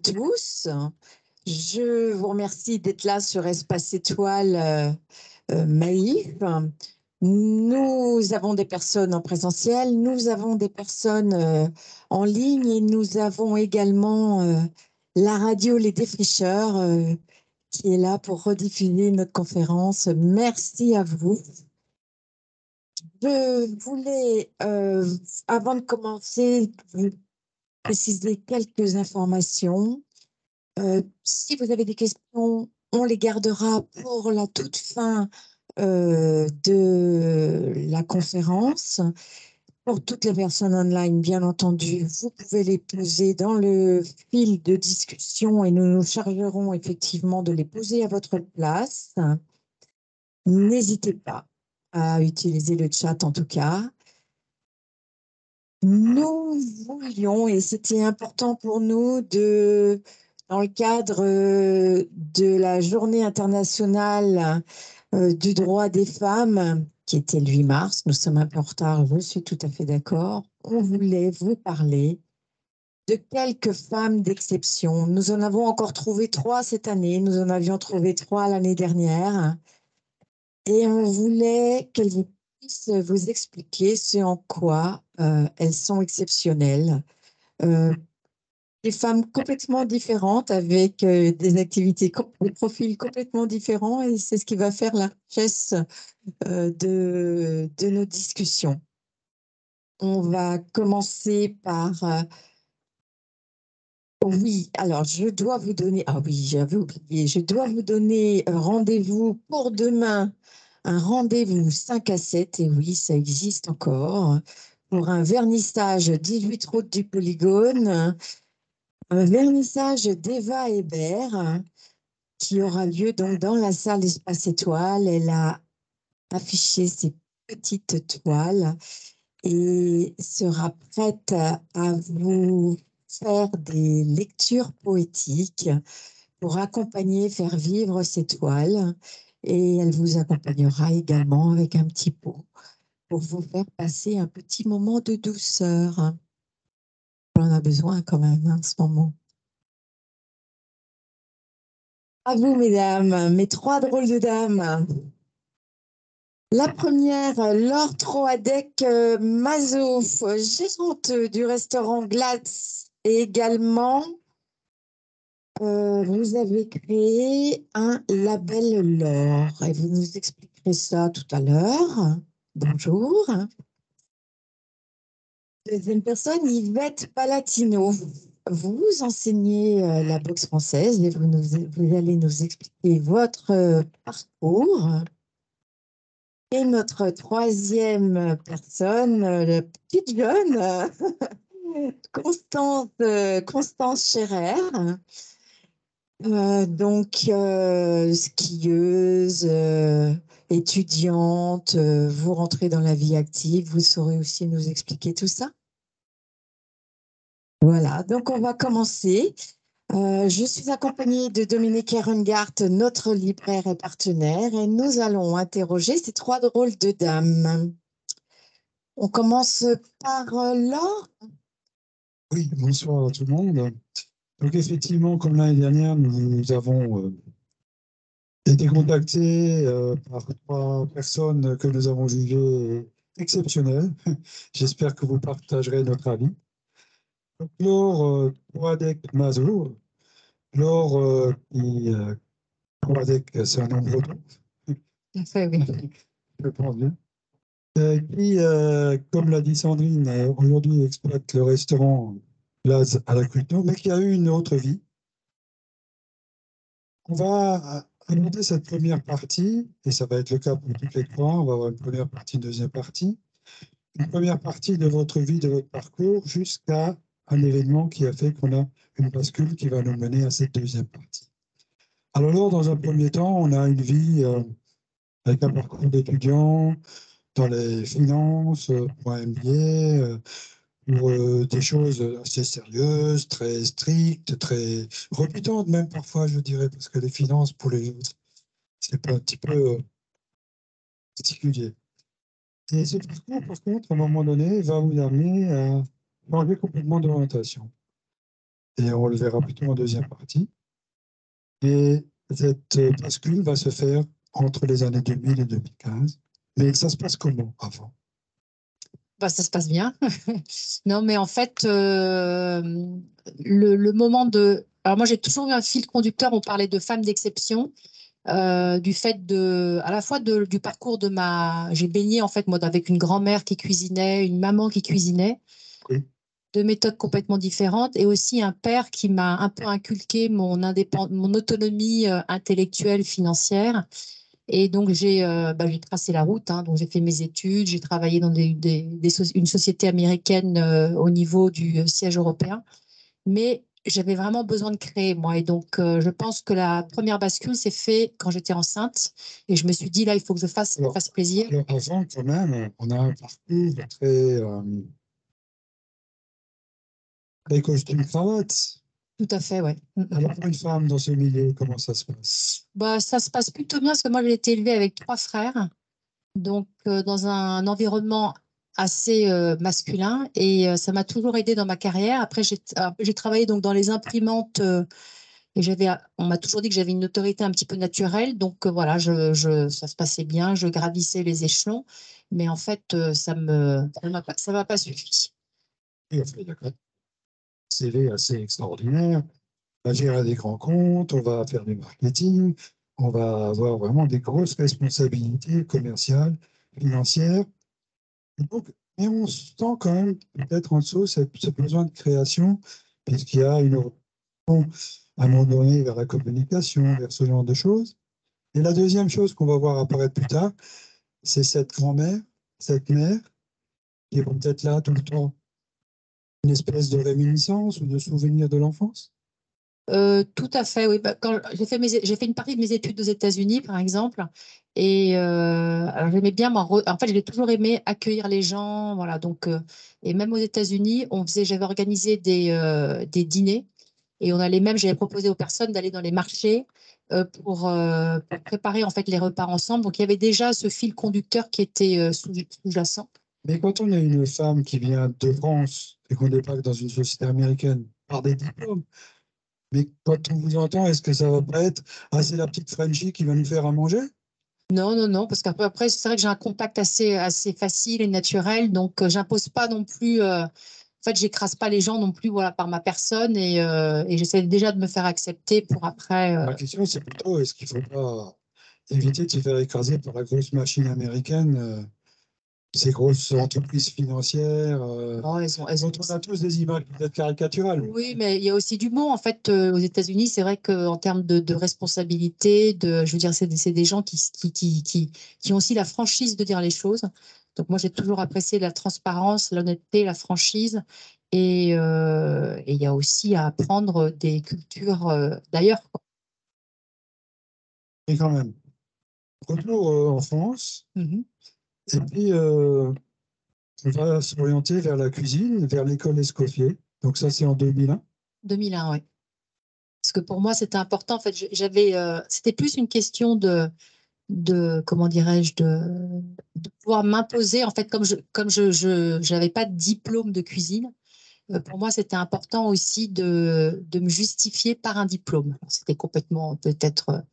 Tous. Je vous remercie d'être là sur Espace Étoile Maïf. Nous avons des personnes en présentiel, nous avons des personnes en ligne et nous avons également la radio Les Défricheurs qui est là pour rediffuser notre conférence. Merci à vous. Je voulais, avant de commencer, vous préciser quelques informations. Si vous avez des questions, on les gardera pour la toute fin de la conférence. Pour toutes les personnes online, bien entendu, vous pouvez les poser dans le fil de discussion et nous nous chargerons effectivement de les poser à votre place. N'hésitez pas à utiliser le chat en tout cas. Nous voulions, et c'était important pour nous, dans le cadre de la Journée internationale du droit des femmes, qui était le 8 mars, nous sommes un peu en retard, je suis tout à fait d'accord, on voulait vous parler de quelques femmes d'exception. Nous en avons encore trouvé 3 cette année, nous en avions trouvé 3 l'année dernière, et on voulait qu'elles puissent vous expliquer ce en quoi elles sont exceptionnelles. Des femmes complètement différentes avec des activités, des profils complètement différents et c'est ce qui va faire la richesse de nos discussions. On va commencer par... oui, alors je dois vous donner... Ah oui, j'avais oublié. Je dois vous donner rendez-vous pour demain, un rendez-vous 5 à 7, et oui, ça existe encore, pour un vernissage 18 route du Polygone, un vernissage d'Eva Hébert qui aura lieu donc dans la salle Espace Étoile. Elle a affiché ses petites toiles et sera prête à vous faire des lectures poétiques pour accompagner, faire vivre ces toiles. Et elle vous accompagnera également avec un petit pot pour vous faire passer un petit moment de douceur. On en a besoin quand même en ce moment. À vous, mesdames, mes 3 drôles de dames. La première, Laure Troadec Mazot, gérante du restaurant Glatz. Et également, vous avez créé un label Laure. Et vous nous expliquerez ça tout à l'heure. Bonjour. Deuxième personne, Yvette Palatino. Vous enseignez la boxe française et vous allez nous expliquer votre parcours. Et notre troisième personne, la petite jeune, Constance Scherer, skieuse, étudiante, vous rentrez dans la vie active, vous saurez aussi nous expliquer tout ça. Voilà, donc on va commencer. Je suis accompagnée de Dominique Herengart, notre libraire et partenaire, et nous allons interroger ces 3 drôles de dames. On commence par Laure. Oui, bonsoir à tout le monde. Donc effectivement, comme l'année dernière, nous avons été contactés par 3 personnes que nous avons jugées exceptionnelles. J'espère que vous partagerez notre avis. Donc Laure Troadec Mazot. Laure Troadec, c'est un nom breton. Fait, oui. Je pense bien. Qui, comme l'a dit Sandrine, aujourd'hui exploite le restaurant Glace à la Cruton, mais qui a eu une autre vie. On va aborder cette première partie, et ça va être le cas pour toutes les 3. On va avoir une première partie, une deuxième partie. Une première partie de votre vie, de votre parcours, jusqu'à un événement qui a fait qu'on a une bascule qui va nous mener à cette deuxième partie. Alors, dans un premier temps, on a une vie avec un parcours d'étudiant dans les finances, pour un MBA, pour des choses assez sérieuses, très strictes, très rebutantes même parfois, je dirais, parce que les finances pour les autres, c'est pas un petit peu particulier. Et ce parcours, par contre, à un moment donné, va vous amener à changer complètement d'orientation. et on le verra plutôt en deuxième partie. Et cette bascule va se faire entre les années 2000 et 2015. Mais ça se passe comment avant? Bah, ça se passe bien. Non, mais en fait, le moment de... Alors moi, j'ai toujours eu un fil conducteur, on parlait de femmes d'exception, du fait à la fois du parcours de J'ai baigné en fait, moi, avec une grand-mère qui cuisinait, une maman qui cuisinait, Oui. de méthodes complètement différentes, et aussi un père qui m'a un peu inculqué mon autonomie intellectuelle, financière. Et donc, j'ai tracé la route, hein. Donc, j'ai fait mes études, j'ai travaillé dans une société américaine au niveau du siège européen. Mais j'avais vraiment besoin de créer, moi. Et donc, je pense que la première bascule s'est faite quand j'étais enceinte. Et je me suis dit, là, il faut que je fasse plaisir. Alors avant, quand même, on a un parcours très costume-cravate. Tout à fait, ouais. Alors pour une femme dans ce milieu, comment ça se passe? Bah, ça se passe plutôt bien parce que moi, j'ai été élevée avec 3 frères. Donc, dans un environnement assez masculin, et ça m'a toujours aidé dans ma carrière. Après, j'ai travaillé donc dans les imprimantes, et on m'a toujours dit que j'avais une autorité un petit peu naturelle. Donc, voilà, ça se passait bien, je gravissais les échelons, mais en fait, ça m'a pas suffi. Et on fait d'accord. CV assez extraordinaire. On va gérer des grands comptes, on va faire du marketing, on va avoir vraiment des grosses responsabilités commerciales, financières. Et donc, mais on sent quand même peut-être en dessous ce besoin de création, puisqu'il y a une orientation à un moment donné vers la communication, vers ce genre de choses. Et la deuxième chose qu'on va voir apparaître plus tard, c'est cette grand-mère, cette mère, qui est peut-être là tout le temps, une espèce de réminiscence ou de souvenir de l'enfance. Tout à fait, oui. Bah, quand j'ai fait une partie de mes études aux États-Unis, par exemple, et alors j'aimais bien, en fait, j'ai toujours aimé accueillir les gens, voilà. Donc, et même aux États-Unis, j'avais organisé des dîners, et j'avais proposé aux personnes d'aller dans les marchés pour préparer en fait les repas ensemble. Donc, il y avait déjà ce fil conducteur qui était sous-jacent. Mais quand on a une femme qui vient de France et qu'on débarque dans une société américaine par des diplômes, mais quand on vous entend, est-ce que ça va pas être c'est la petite Frenchie qui va nous faire à manger? Non, non, non, parce qu'après, c'est vrai que j'ai un contact assez facile et naturel, donc j'impose pas non plus. En fait, j'écrase pas les gens non plus, voilà, par ma personne, et j'essaie déjà de me faire accepter pour après. Ma question, c'est plutôt, est-ce qu'il ne faut pas éviter de se faire écraser par la grosse machine américaine, ces grosses entreprises financières Non, elles ont dont on a tous des images peut-être caricaturales. Oui, mais il y a aussi du bon. En fait, aux États-Unis, c'est vrai qu'en termes de responsabilité, je veux dire, c'est des gens qui ont aussi la franchise de dire les choses. Donc, moi, j'ai toujours apprécié la transparence, l'honnêteté, la franchise. Et il y a aussi à apprendre des cultures d'ailleurs, quoi. Et quand même, retour en France, Mhm. et puis on va s'orienter vers la cuisine, vers l'école Escoffier. Donc ça, c'est en 2001. 2001, oui. Parce que pour moi, c'était important. En fait, c'était plus une question comment dirais-je, de pouvoir m'imposer. En fait, comme je n'avais pas de diplôme de cuisine, pour moi, c'était important aussi de me justifier par un diplôme. C'était complètement peut-être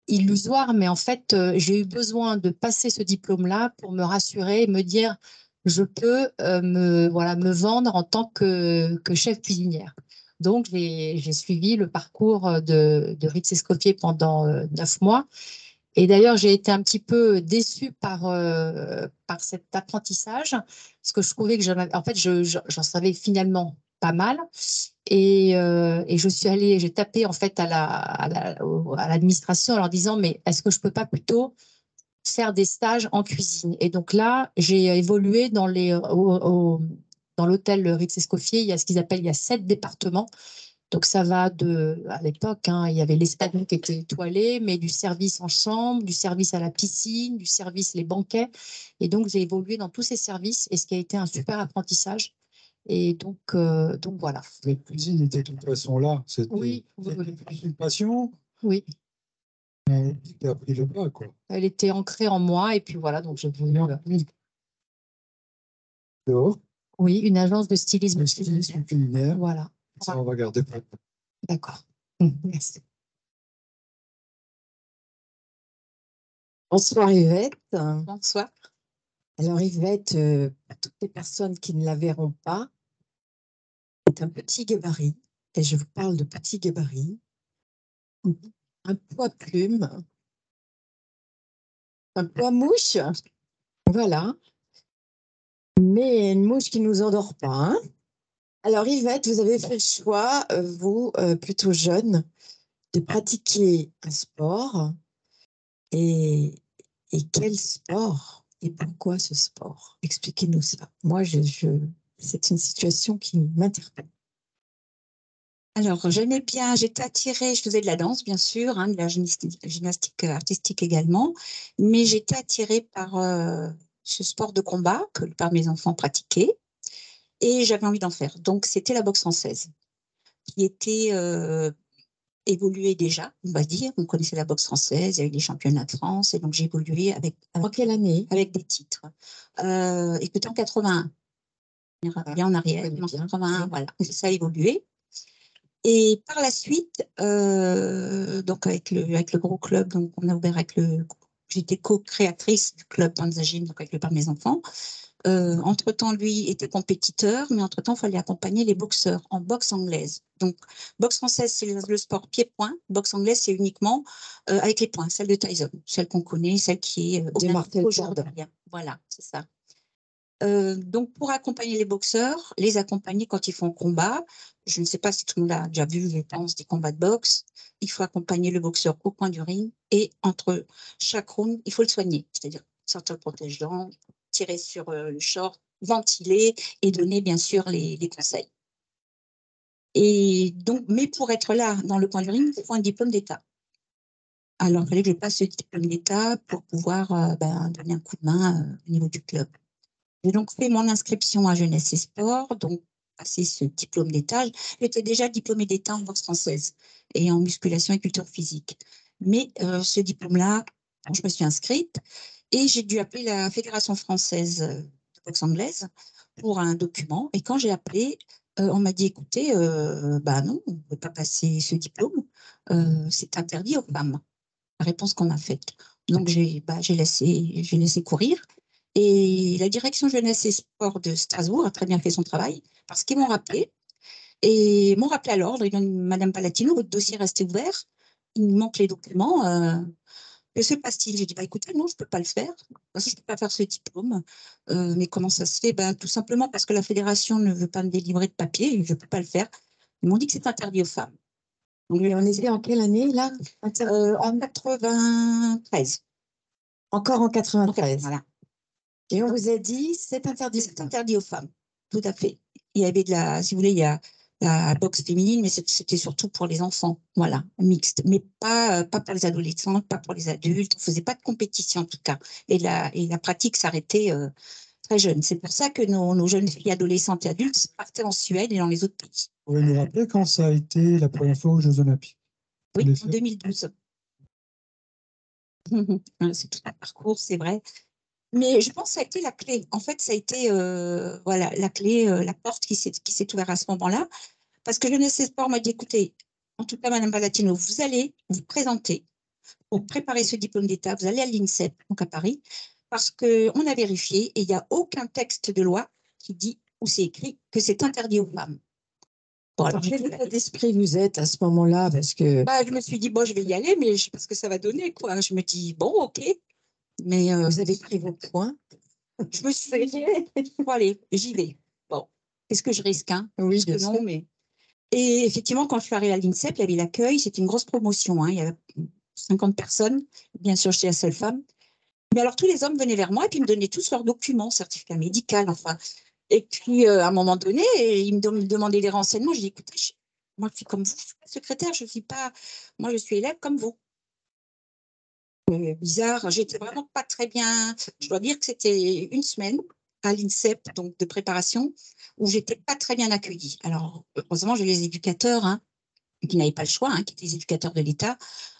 illusoire, mais en fait, j'ai eu besoin de passer ce diplôme-là pour me rassurer et me dire, je peux me vendre en tant que chef cuisinière. Donc, j'ai suivi le parcours de Ritz Escoffier pendant 9 mois. Et d'ailleurs, j'ai été un petit peu déçue par cet apprentissage, parce que je trouvais que en fait, j'en savais finalement pas mal. Et j'ai tapé en fait à l'administration en leur disant, mais est-ce que je peux pas plutôt faire des stages en cuisine? Et donc là, j'ai évolué dans l'hôtel Ritz Escoffier. Il y a 7 départements. Donc ça va à l'époque, hein, il y avait l'espagnol qui était étoilé, mais du service en chambre, du service à la piscine, du service les banquets. Et donc j'ai évolué dans tous ces services, et ce qui a été un super apprentissage. Et donc voilà. La cuisine était de toute façon là. Oui, C'était plus une passion oui. qui a pris le pas, quoi. Elle était ancrée en moi, et puis voilà, donc j'ai voulu. Dehors, Oui, une agence de stylisme. le stylisme culinaire. Voilà. Ça, on va garder pour. D'accord. Merci. Bonsoir Yvette. Bonsoir. Alors Yvette, pour toutes les personnes qui ne la verront pas, c'est un petit gabarit, et je vous parle de petit gabarit, un poids plume, un poids mouche, voilà, mais une mouche qui ne nous endort pas, hein. Alors Yvette, vous avez fait le choix, vous, plutôt jeune, de pratiquer un sport, et, et quel sport? Et pourquoi ce sport? Expliquez-nous ça. Moi, c'est une situation qui m'interpelle. Alors, j'aimais bien, j'étais attirée, je faisais de la danse, bien sûr, hein, de la gymnastique artistique également, mais j'étais attirée par ce sport de combat que par mes enfants pratiquaient et j'avais envie d'en faire. Donc, c'était la boxe française qui était évoluée déjà, on va dire. On connaissait la boxe française, il y a eu les championnats de France et donc j'ai évolué En quelle année? avec des titres. Écoutez, en 81, bien en arrière, en 81, voilà, ça a évolué. Et par la suite, donc avec le gros club, donc on a ouvert j'étais co-créatrice du club Tanzagine, donc avec le père de mes enfants. Entre-temps, lui était compétiteur, mais entre-temps, il fallait accompagner les boxeurs en boxe anglaise. Donc, boxe française, c'est le sport pied-point. Boxe anglaise, c'est uniquement avec les poings, celle de Tyson, celle qu'on connaît, celle qui est De Martel aujourd'hui. Voilà, c'est ça. Donc, pour accompagner les boxeurs, les accompagner quand ils font combat, je ne sais pas si tout le monde a déjà vu, je pense, des combats de boxe, il faut accompagner le boxeur au coin du ring et entre chaque round, il faut le soigner, c'est-à-dire sortir le protège-dents, tirer sur le short, ventiler et donner bien sûr les conseils. Et donc, mais pour être là dans le coin du ring, il faut un diplôme d'État. Alors, il fallait que je passe ce diplôme d'État pour pouvoir donner un coup de main au niveau du club. J'ai donc fait mon inscription à Jeunesse et Sport, donc passé ce diplôme d'État. J'étais déjà diplômée d'État en boxe française et en musculation et culture physique. Mais ce diplôme-là, je me suis inscrite et j'ai dû appeler la Fédération française de boxe anglaise pour un document. Et quand j'ai appelé, on m'a dit, écoutez, non, on ne peut pas passer ce diplôme, c'est interdit aux femmes. La réponse qu'on m'a faite. Donc j'ai laissé courir. Et la direction jeunesse et sport de Strasbourg a très bien fait son travail parce qu'ils m'ont rappelé et m'ont rappelé à l'ordre. Ils m'ont dit, Madame Palatino, votre dossier reste ouvert. Il me manque les documents. Que se passe-t-il? J'ai dit, écoutez, non, je ne peux pas le faire. Parce que je ne peux pas faire ce diplôme. Mais comment ça se fait? Tout simplement parce que la fédération ne veut pas me délivrer de papier. Je ne peux pas le faire. Ils m'ont dit que c'est interdit aux femmes. Donc, on était en quelle année, là? En 93. Encore en 93. Voilà. Et on vous a dit, c'est interdit. C'est interdit aux femmes, tout à fait. Il y avait si vous voulez, il y a la boxe féminine, mais c'était surtout pour les enfants, voilà, mixte, mais pas pour les adolescents, pas pour les adultes. On ne faisait pas de compétition en tout cas. Et la pratique s'arrêtait très jeune. C'est pour ça que nos jeunes filles adolescentes et adultes partaient en Suède et dans les autres pays. Vous pouvez nous rappeler quand ça a été la première fois aux Jeux Olympiques? Oui, en 2012. C'est tout un parcours, c'est vrai. Mais je pense que ça a été la clé. En fait, ça a été la clé, la porte qui s'est ouverte à ce moment-là. Parce que Jeunesse et Sport m'a dit, écoutez, en tout cas, Madame Palatino, vous allez vous présenter pour préparer ce diplôme d'État. Vous allez à l'INSEP, donc à Paris, parce qu'on a vérifié et il n'y a aucun texte de loi qui dit ou c'est écrit que c'est interdit aux femmes. Bon, alors, quel état d'esprit vous êtes à ce moment-là? Parce que je me suis dit, bon, je vais y aller, mais je sais pas ce que ça va donner, quoi. Je me dis, bon, ok. Mais vous avez pris vos points. Je me suis dit, bon, allez, j'y vais. Bon, qu'est-ce que je risque, hein? Oui, Parce que non, mais. Et effectivement, quand je suis arrivée à l'INSEP, il y avait l'accueil, c'était une grosse promotion, hein. Il y avait 50 personnes, bien sûr, j'étais la seule femme. Mais alors, tous les hommes venaient vers moi et puis ils me donnaient tous leurs documents, certificat médical, enfin. Et puis, à un moment donné, ils me demandaient des renseignements. Je dis, écoutez, moi, je suis comme vous, je ne suis pas secrétaire, moi, je suis élève comme vous. Bizarre, j'étais vraiment pas très bien. Je dois dire que c'était une semaine à l'INSEP, donc de préparation, où j'étais pas très bien accueillie. Alors, heureusement, j'ai les éducateurs, hein, qui n'avaient pas le choix, hein, qui étaient des éducateurs de l'État,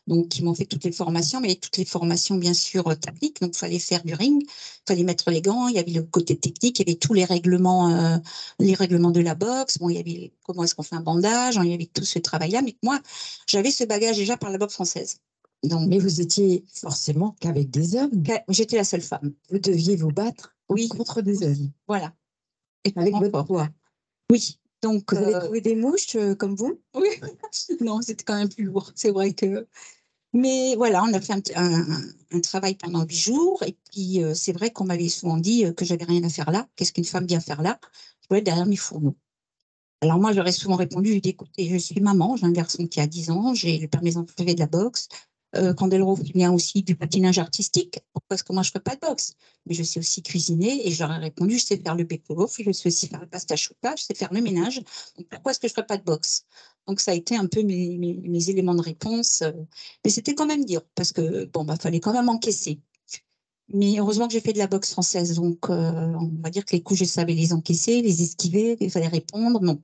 donc qui m'ont fait toutes les formations, mais toutes les formations, bien sûr, techniques. Donc, il fallait faire du ring, il fallait mettre les gants, il y avait le côté technique, il y avait tous les règlements de la boxe. Bon, il y avait comment est-ce qu'on fait un bandage, il y avait tout ce travail-là. Mais moi, j'avais ce bagage déjà par la boxe française. Donc, Mais vous étiez forcément qu'avec des hommes. j'étais la seule femme. Vous deviez vous battre contre des hommes. Voilà. Et avec votre poids. Oui. Donc, vous avez trouvé des mouches comme vous? Oui. Non, c'était quand même plus lourd. C'est vrai que. Mais voilà, on a fait un travail pendant 8 jours. Et puis, c'est vrai qu'on m'avait souvent dit que j'avais rien à faire là. Qu'est-ce qu'une femme vient faire là? Je voulais être derrière mes fourneaux. Alors moi, j'aurais souvent répondu, j'ai dit, écoutez, je suis maman, j'ai un garçon qui a 10 ans, j'ai le permis privé de la boxe. Candeloro vient aussi du patinage artistique. Pourquoi est-ce que moi, je ne ferais pas de boxe? Mais je sais aussi cuisiner et je leur ai répondu, je sais faire le bake-off, je sais aussi faire le pasta chouka, je sais faire le ménage. Donc, pourquoi est-ce que je ne ferais pas de boxe? Donc, ça a été un peu mes éléments de réponse. Mais c'était quand même dur parce que, bon, bah, fallait quand même encaisser. Mais heureusement que j'ai fait de la boxe française. Donc, on va dire que les coups, je savais les encaisser, les esquiver, il fallait répondre. Non.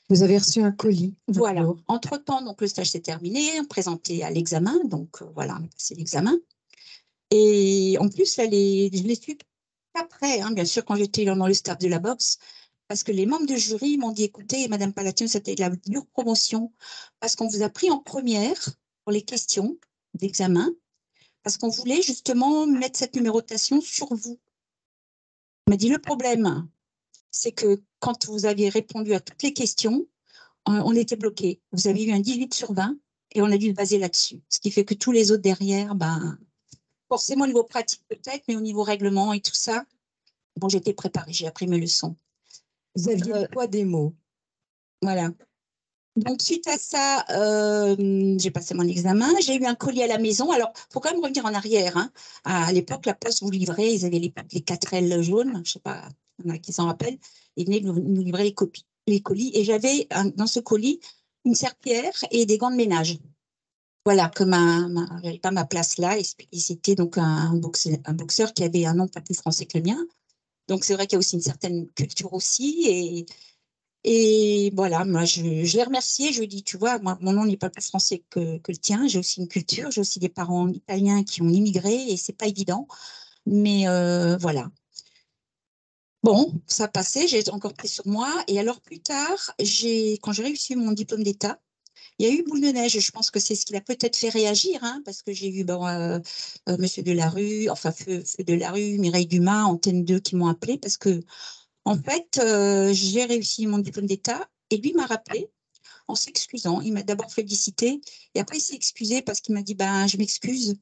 Vous avez reçu un colis. Voilà. Entre-temps, donc, le stage s'est terminé, on présentait à l'examen. Donc, voilà, on a passé l'examen. Et en plus, là, je l'ai su après, hein, bien sûr, quand j'étais dans le staff de la boxe, parce que les membres de jury m'ont dit, écoutez, Madame Palatine, c'était de la dure promotion, parce qu'on vous a pris en première pour les questions d'examen, parce qu'on voulait justement mettre cette numérotation sur vous. On m'a dit, le problème, c'est que quand vous aviez répondu à toutes les questions, on était bloqué. Vous avez eu un 18 sur 20 et on a dû se baser là-dessus. Ce qui fait que tous les autres derrière, ben, forcément au niveau pratique peut-être, mais au niveau règlement et tout ça, bon, j'étais préparée, j'ai appris mes leçons. Vous aviez le poids des mots. Voilà. Donc, suite à ça, j'ai passé mon examen. J'ai eu un colis à la maison. Alors, il faut quand même revenir en arrière. Hein. À l'époque, la Poste vous livrait, ils avaient les 4L jaunes, je ne sais pas, il y en a qui s'en rappellent. Ils venaient nous livrer les colis. Et j'avais dans ce colis une serpillière et des gants de ménage. Voilà, que j'avais pas ma place là. Et c'était donc un boxeur qui avait un nom pas plus français que le mien. Donc, c'est vrai qu'il y a aussi une certaine culture aussi. Et voilà, moi, je l'ai remercié. Je lui ai dit, tu vois, moi, mon nom n'est pas plus français que le tien. J'ai aussi une culture. J'ai aussi des parents italiens qui ont immigré et c'est pas évident. Mais voilà. Bon, ça passait. J'ai encore pris sur moi. Et alors, plus tard, quand j'ai réussi mon diplôme d'État, il y a eu boule de neige. Je pense que c'est ce qui l'a peut-être fait réagir, hein, parce que j'ai eu Monsieur Delarue, enfin Feu Delarue, Mireille Dumas, Antenne 2 qui m'ont appelé parce que en fait, j'ai réussi mon diplôme d'État et lui m'a rappelé en s'excusant. Il m'a d'abord félicité et après il s'est excusé parce qu'il m'a dit ben, je m'excuse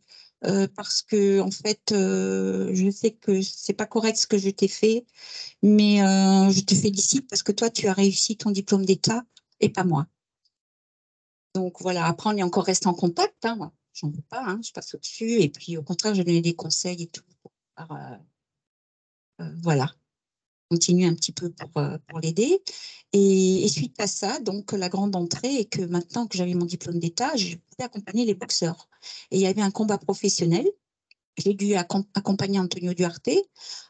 parce que en fait, je sais que c'est pas correct ce que je t'ai fait, mais je te félicite parce que toi, tu as réussi ton diplôme d'État et pas moi. Donc voilà, après on est encore resté en contact. Hein, moi, j'en veux pas, hein, je passe au-dessus et puis au contraire, je donnais des conseils et tout. Voilà. Continuer un petit peu pour l'aider. Et suite à ça, donc la grande entrée est que maintenant que j'avais mon diplôme d'État, je pouvais accompagner les boxeurs. Et il y avait un combat professionnel. J'ai dû accompagner Antonio Duarte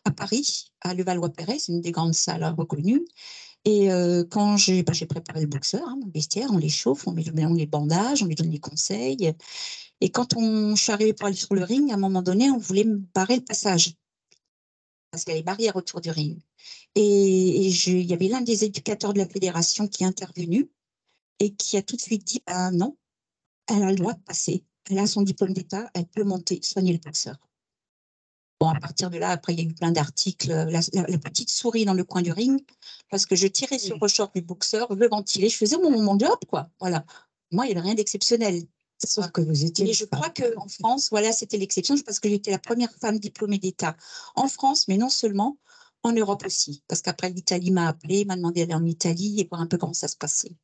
à Paris, à Levallois-Perret, c'est une des grandes salles reconnues. Et quand j'ai préparé le boxeur, hein, mon vestiaire, on les chauffe, on met les bandages, on lui donne des conseils. Et quand je suis arrivée pour aller sur le ring, à un moment donné, on voulait me barrer le passage parce qu'il y a les barrières autour du ring. Et il y avait l'un des éducateurs de la fédération qui est intervenu et qui a tout de suite dit ah non, elle a le droit de passer. Elle a son diplôme d'État, elle peut monter, soigner le boxeur. Bon, à partir de là, après, il y a eu plein d'articles. La petite souris dans le coin du ring, parce que je tirais sur le short du boxeur, je le ventilais, je faisais mon job, quoi. Voilà. Moi, il n'y avait rien d'exceptionnel. Sauf que vous étiez. Et je crois qu'en France, voilà, c'était l'exception, parce que j'étais la première femme diplômée d'État en France, mais non seulement, en Europe aussi. Parce qu'après, l'Italie m'a appelée, m'a demandé d'aller en Italie et voir un peu comment ça se passait.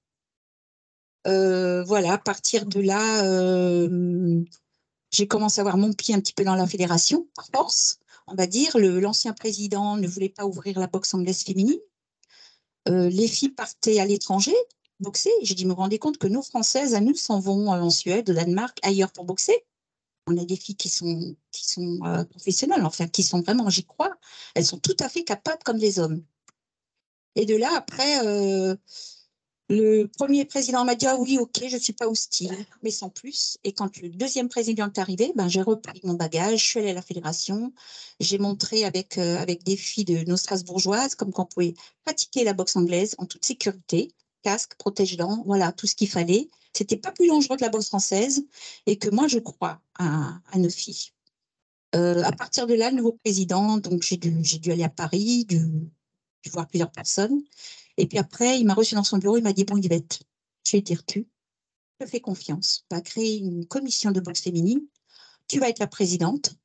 Voilà, à partir de là, j'ai commencé à avoir mon pied un petit peu dans la fédération, par force, on va dire. L'ancien président ne voulait pas ouvrir la boxe anglaise féminine. Les filles partaient à l'étranger boxer. J'ai dit, me rendez compte que nos Françaises, à nous, s'en vont en Suède, au Danemark, ailleurs pour boxer. On a des filles qui sont professionnelles, enfin, qui sont vraiment, j'y crois, elles sont tout à fait capables comme les hommes. Et de là, après, Le premier président m'a dit, ah oui, ok, je ne suis pas hostile, mais sans plus. Et quand le deuxième président est arrivé, ben, j'ai repris mon bagage, je suis allée à la fédération, j'ai montré avec des filles de nos Strasbourgeoises comme qu'on pouvait pratiquer la boxe anglaise en toute sécurité, casque, protège-dents, voilà, tout ce qu'il fallait. C'était pas plus dangereux que la boxe française et que moi, je crois à nos filles. À partir de là, le nouveau président, donc j'ai dû aller à Paris, dû voir plusieurs personnes. Et puis après, il m'a reçu dans son bureau, il m'a dit, bon, Yvette, je vais dire tu, je te fais confiance. Tu vas créer une commission de boxe féminine, tu vas être la présidente,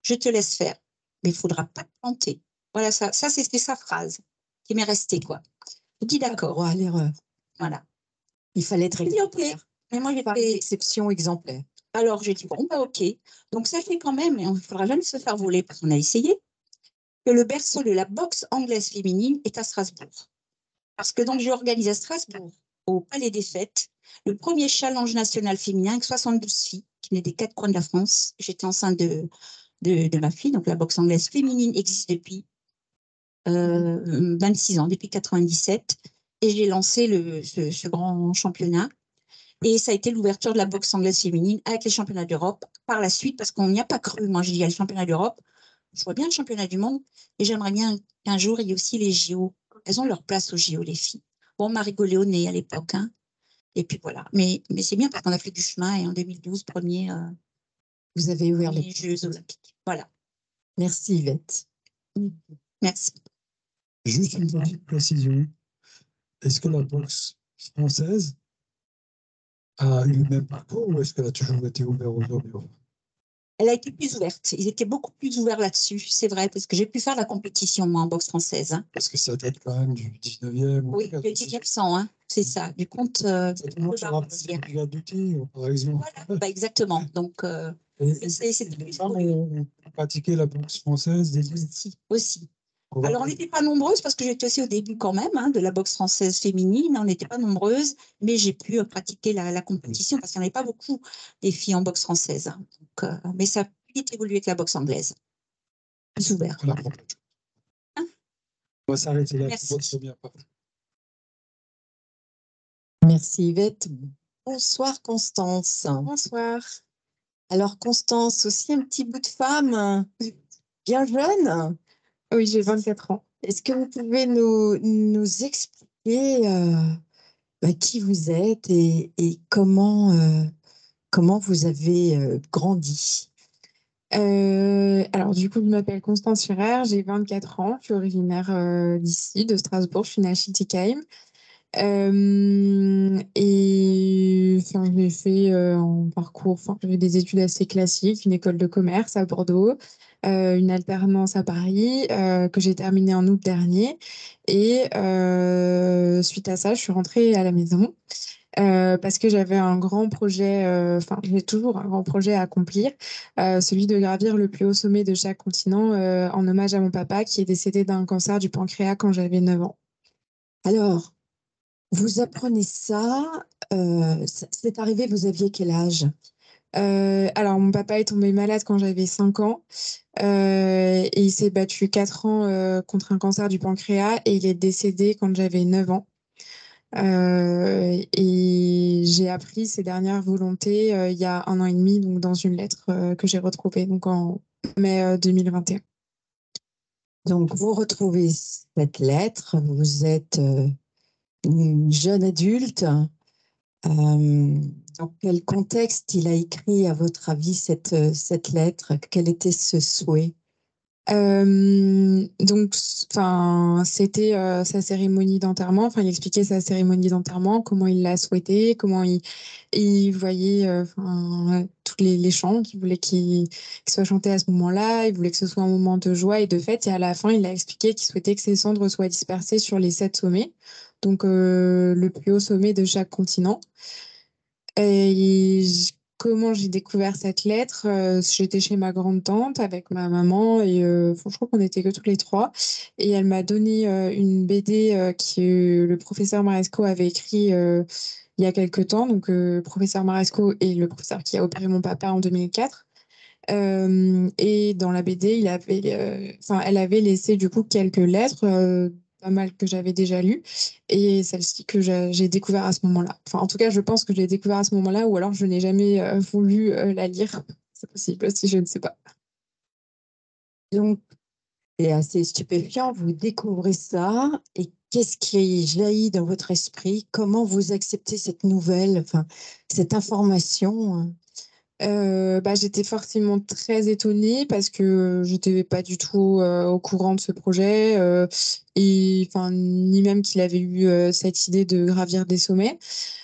je te laisse faire, mais il ne faudra pas te planter. Voilà, ça c'était sa phrase qui m'est restée, quoi. Je dis d'accord. Droit à l'erreur. Voilà. Il fallait être Je dis ok. exemplaire. Mais moi, Pas j'étais. exception exemplaire. Alors, j'ai dit, bon, bah, ok. Donc, ça fait quand même, et il ne faudra jamais se faire voler parce qu'on a essayé, que le berceau de la boxe anglaise féminine est à Strasbourg. Parce que donc, j'ai organisé à Strasbourg, au Palais des Fêtes, le premier challenge national féminin avec 72 filles qui venaient des 4 coins de la France. J'étais enceinte de ma fille, donc la boxe anglaise féminine existe depuis 26 ans, depuis 97. Et j'ai lancé ce grand championnat. Et ça a été l'ouverture de la boxe anglaise féminine avec les championnats d'Europe par la suite, parce qu'on n'y a pas cru. Moi, j'ai dit, il y a le championnat d'Europe, je vois bien le championnat du monde, et j'aimerais bien qu'un jour, il y ait aussi les JO. Elles ont leur place aux JO, les filles. Bon, on m'a rigolé au nez à l'époque, hein. Et puis voilà. Mais c'est bien parce qu'on a fait du chemin, et en 2012, Vous avez ouvert les Jeux olympiques. Voilà. Merci Yvette. Merci. Juste une petite précision. Est-ce que la boxe française a eu le même parcours ou est-ce qu'elle a toujours été ouverte aux hommes? Elle a été plus ouverte. Ils étaient beaucoup plus ouverts là-dessus, c'est vrai, parce que j'ai pu faire la compétition, moi, en boxe française, hein. Parce que ça date quand même du 19e. Oui, le 1900, hein, c'est ça. Du compte. Tout le monde se rappelle d'outils, par exemple. Voilà, bah exactement. Donc, c'est les femmes ont pratiqué la boxe française dès aussi. Alors, on n'était pas nombreuses parce que j'étais aussi au début quand même, hein, de la boxe française féminine. On n'était pas nombreuses, mais j'ai pu pratiquer la compétition parce qu'il n'y en avait pas beaucoup des filles en boxe française, hein. Donc, mais ça a pu vite évoluer avec la boxe anglaise. Plus ouvert. On va s'arrêter là Merci. pour votre première partie. Merci Yvette. Bonsoir Constance. Bonsoir. Alors Constance, aussi un petit bout de femme, bien jeune. Oui, j'ai 24 ans. Est-ce que vous pouvez nous expliquer qui vous êtes et comment vous avez grandi? Alors, du coup, je m'appelle Constance Ferrer, j'ai 24 ans, je suis originaire d'ici, de Strasbourg, je suis née à Schiltigheim. Et enfin, j'ai fait un parcours, enfin, j'ai fait des études assez classiques, une école de commerce à Bordeaux, une alternance à Paris que j'ai terminée en août dernier. Et suite à ça, je suis rentrée à la maison parce que j'avais un grand projet, enfin, j'ai toujours un grand projet à accomplir, celui de gravir le plus haut sommet de chaque continent en hommage à mon papa qui est décédé d'un cancer du pancréas quand j'avais 9 ans. Alors, vous apprenez ça, c'est arrivé, vous aviez quel âge? Alors, mon papa est tombé malade quand j'avais 5 ans et il s'est battu 4 ans contre un cancer du pancréas et il est décédé quand j'avais 9 ans. Et j'ai appris ses dernières volontés il y a 1 an et demi, donc dans une lettre que j'ai retrouvée donc en mai 2021. Donc, vous retrouvez cette lettre, vous êtes une jeune adulte. Dans quel contexte il a écrit, à votre avis, cette lettre? Quel était ce souhait? Donc, enfin, c'était sa cérémonie d'enterrement. Enfin, il expliquait sa cérémonie d'enterrement, comment il l'a souhaité, comment il voyait tous les chants qu'il voulait qu'ils soient chantés à ce moment-là. Il voulait que ce soit un moment de joie et de fête. Et à la fin, il a expliqué qu'il souhaitait que ses cendres soient dispersées sur les 7 sommets, donc le plus haut sommet de chaque continent. Et comment j'ai découvert cette lettre? J'étais chez ma grande-tante avec ma maman et je crois qu'on n'était que toutes les trois. Et elle m'a donné une BD que le professeur Maresco avait écrit il y a quelque temps. Donc, le professeur Maresco est le professeur qui a opéré mon papa en 2004. Et dans la BD, elle avait laissé du coup quelques lettres pas mal que j'avais déjà lues et celle-ci que j'ai découvert à ce moment-là. Enfin, en tout cas, je pense que je l'ai découvert à ce moment-là ou alors je n'ai jamais voulu la lire. C'est possible aussi, je ne sais pas. Donc, c'est assez stupéfiant. Vous découvrez ça et qu'est-ce qui jaillit dans votre esprit? Comment vous acceptez cette nouvelle, enfin, cette information? Bah, j'étais forcément très étonnée parce que j'étais pas du tout au courant de ce projet et enfin ni même qu'il avait eu cette idée de gravir des sommets.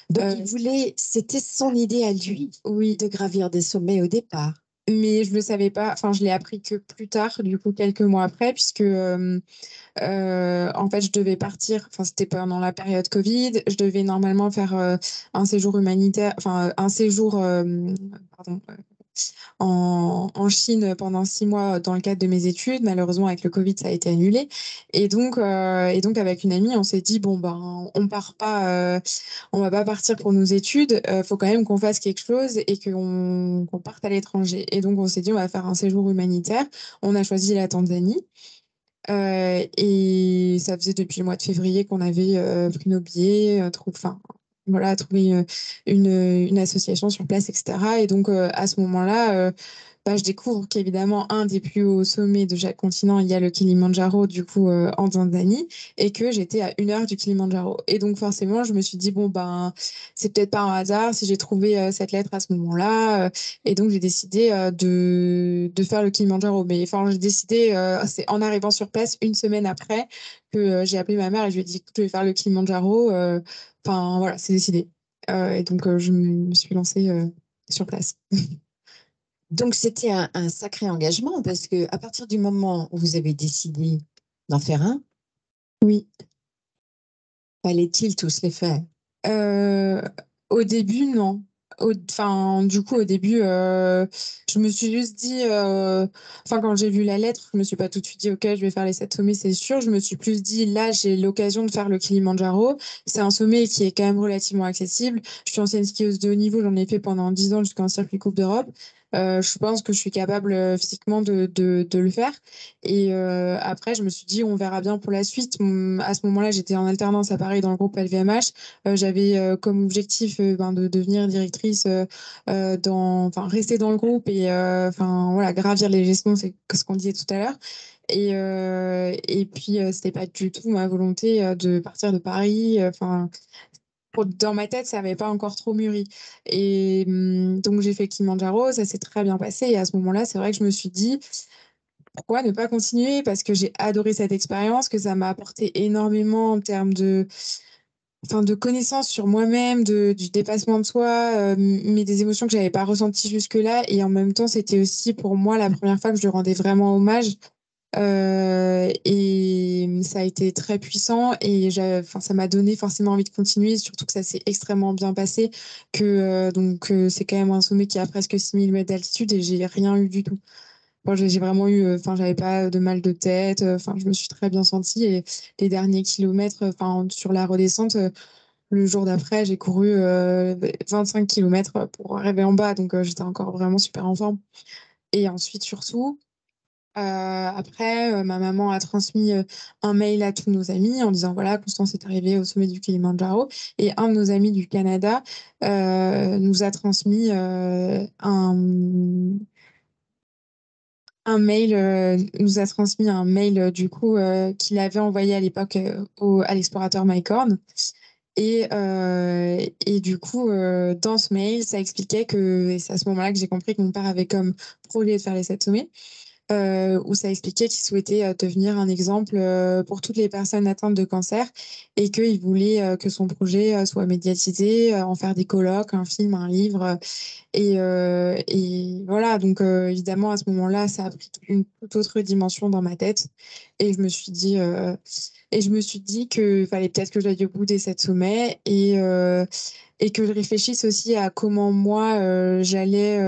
Donc, il voulait, c'était son idée à lui, Oui, de gravir des sommets au départ. mais je le savais pas. Enfin, je l'ai appris que plus tard, du coup quelques mois après, puisque en fait, je devais partir. Enfin, c'était pendant la période Covid. Je devais normalement faire un séjour humanitaire, enfin un séjour, pardon, en Chine pendant 6 mois dans le cadre de mes études. Malheureusement, avec le Covid, ça a été annulé. Et donc avec une amie, on s'est dit, bon, ben, on part pas, on va pas partir pour nos études. Faut quand même qu'on fasse quelque chose et qu'on parte à l'étranger. Et donc, on s'est dit, on va faire un séjour humanitaire. On a choisi la Tanzanie. Et ça faisait depuis le mois de février qu'on avait pris nos billets, enfin, voilà, trouvé une association sur place, etc. Et donc, à ce moment-là, bah, je découvre qu'évidemment, un des plus hauts sommets de chaque continent, il y a le Kilimandjaro, du coup, en Tanzanie, et que j'étais à 1 heure du Kilimandjaro. Et donc, forcément, je me suis dit, bon, ben, c'est peut-être pas un hasard si j'ai trouvé cette lettre à ce moment-là. Et donc, j'ai décidé de faire le Kilimandjaro. Mais enfin, j'ai décidé, c'est en arrivant sur place, une semaine après, que j'ai appelé ma mère et je lui ai dit, écoute, je vais faire le Kilimandjaro. Enfin, voilà, c'est décidé. Et donc, je me suis lancée sur place. Donc, c'était un sacré engagement parce que à partir du moment où vous avez décidé d'en faire un, Oui. fallait-il tous les faire? Euh, Au début, non. Enfin, du coup, au début, je me suis juste dit, enfin, quand j'ai lu la lettre, je me suis pas tout de suite dit, OK, je vais faire les 7 sommets, c'est sûr. Je me suis plus dit, là, j'ai l'occasion de faire le Kilimandjaro. C'est un sommet qui est quand même relativement accessible. Je suis ancienne skieuse de haut niveau, j'en ai fait pendant 10 ans jusqu'à un circuit Coupe d'Europe. Je pense que je suis capable physiquement de le faire. Et après, je me suis dit, on verra bien pour la suite. À ce moment-là, j'étais en alternance à Paris dans le groupe LVMH. J'avais comme objectif ben, de devenir directrice, enfin, rester dans le groupe et enfin, voilà, gravir les gestions, c'est ce qu'on disait tout à l'heure. Et puis, c'était pas du tout ma volonté de partir de Paris. Enfin, dans ma tête, ça n'avait pas encore trop mûri. Et donc, j'ai fait Kilimanjaro, ça s'est très bien passé. Et à ce moment-là, c'est vrai que je me suis dit, pourquoi ne pas continuer? Parce que j'ai adoré cette expérience, que ça m'a apporté énormément en termes enfin, de connaissances sur moi-même, du dépassement de soi, mais des émotions que j'avais pas ressenties jusque-là. Et en même temps, c'était aussi pour moi la première fois que je lui rendais vraiment hommage. Et ça a été très puissant et enfin, ça m'a donné forcément envie de continuer, surtout que ça s'est extrêmement bien passé, que donc c'est quand même un sommet qui a presque 6 000 mètres d'altitude et j'ai rien eu du tout. Bon, j'ai vraiment eu, enfin, j'avais pas de mal de tête, enfin, je me suis très bien sentie et les derniers kilomètres, enfin, sur la redescente, le jour d'après, j'ai couru 25 kilomètres pour arriver en bas, donc j'étais encore vraiment super en forme. Et ensuite, surtout, après, ma maman a transmis un mail à tous nos amis en disant, voilà, Constance est arrivée au sommet du Kilimandjaro. Et un de nos amis du Canada nous a transmis un mail, nous a transmis un mail du coup qu'il avait envoyé à l'époque à l'explorateur Mike Horn. Et du coup, dans ce mail, ça expliquait que, et c'est à ce moment-là que j'ai compris que mon père avait comme projet de faire les 7 sommets, où ça expliquait qu'il souhaitait devenir un exemple pour toutes les personnes atteintes de cancer et qu'il voulait que son projet soit médiatisé, en faire des colloques, un film, un livre. Et voilà, donc évidemment, à ce moment-là, ça a pris une toute autre dimension dans ma tête. Et je me suis dit qu'il fallait peut-être que j'aille au bout des 7 sommets et que je réfléchisse aussi à comment moi, j'allais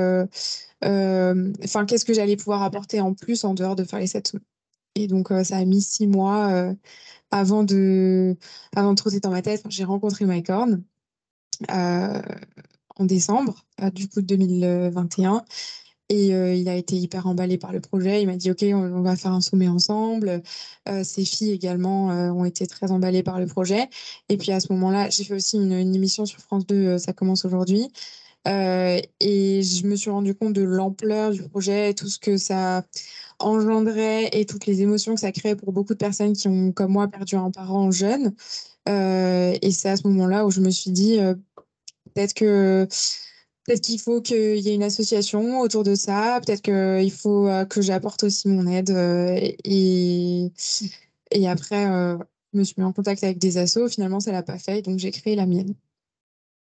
enfin, qu'est-ce que j'allais pouvoir apporter en plus en dehors de faire les 7 sommets. Et donc, ça a mis 6 mois avant avant de trotter dans ma tête. Enfin, j'ai rencontré Mike Horn en décembre, du coup, 2021. Et il a été hyper emballé par le projet. Il m'a dit: «OK, on va faire un sommet ensemble». Ses filles également, ont été très emballées par le projet. Et puis à ce moment-là, j'ai fait aussi une émission sur France 2, Ça commence aujourd'hui. Et je me suis rendu compte de l'ampleur du projet, tout ce que ça engendrait et toutes les émotions que ça créait pour beaucoup de personnes qui ont, comme moi, perdu un parent jeune. Et c'est à ce moment-là où je me suis dit, peut-être que peut-être qu'il faut qu'il y ait une association autour de ça, peut-être qu'il faut, que j'apporte aussi mon aide, et après, je me suis mis en contact avec des assos. Finalement, ça l'a pas fait, donc j'ai créé la mienne.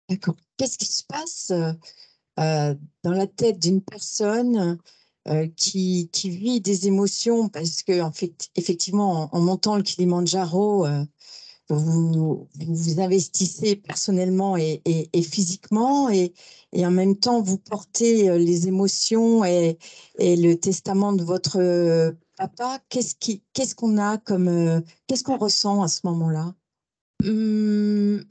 D'accord. Qu'est-ce qui se passe dans la tête d'une personne qui vit des émotions? Parce que, en fait, effectivement, en montant le Kilimandjaro, vous investissez personnellement et physiquement, et en même temps, vous portez les émotions et le testament de votre papa. Qu'est-ce qu'on a comme, qu'est-ce qu'on ressent à ce moment-là? Ben,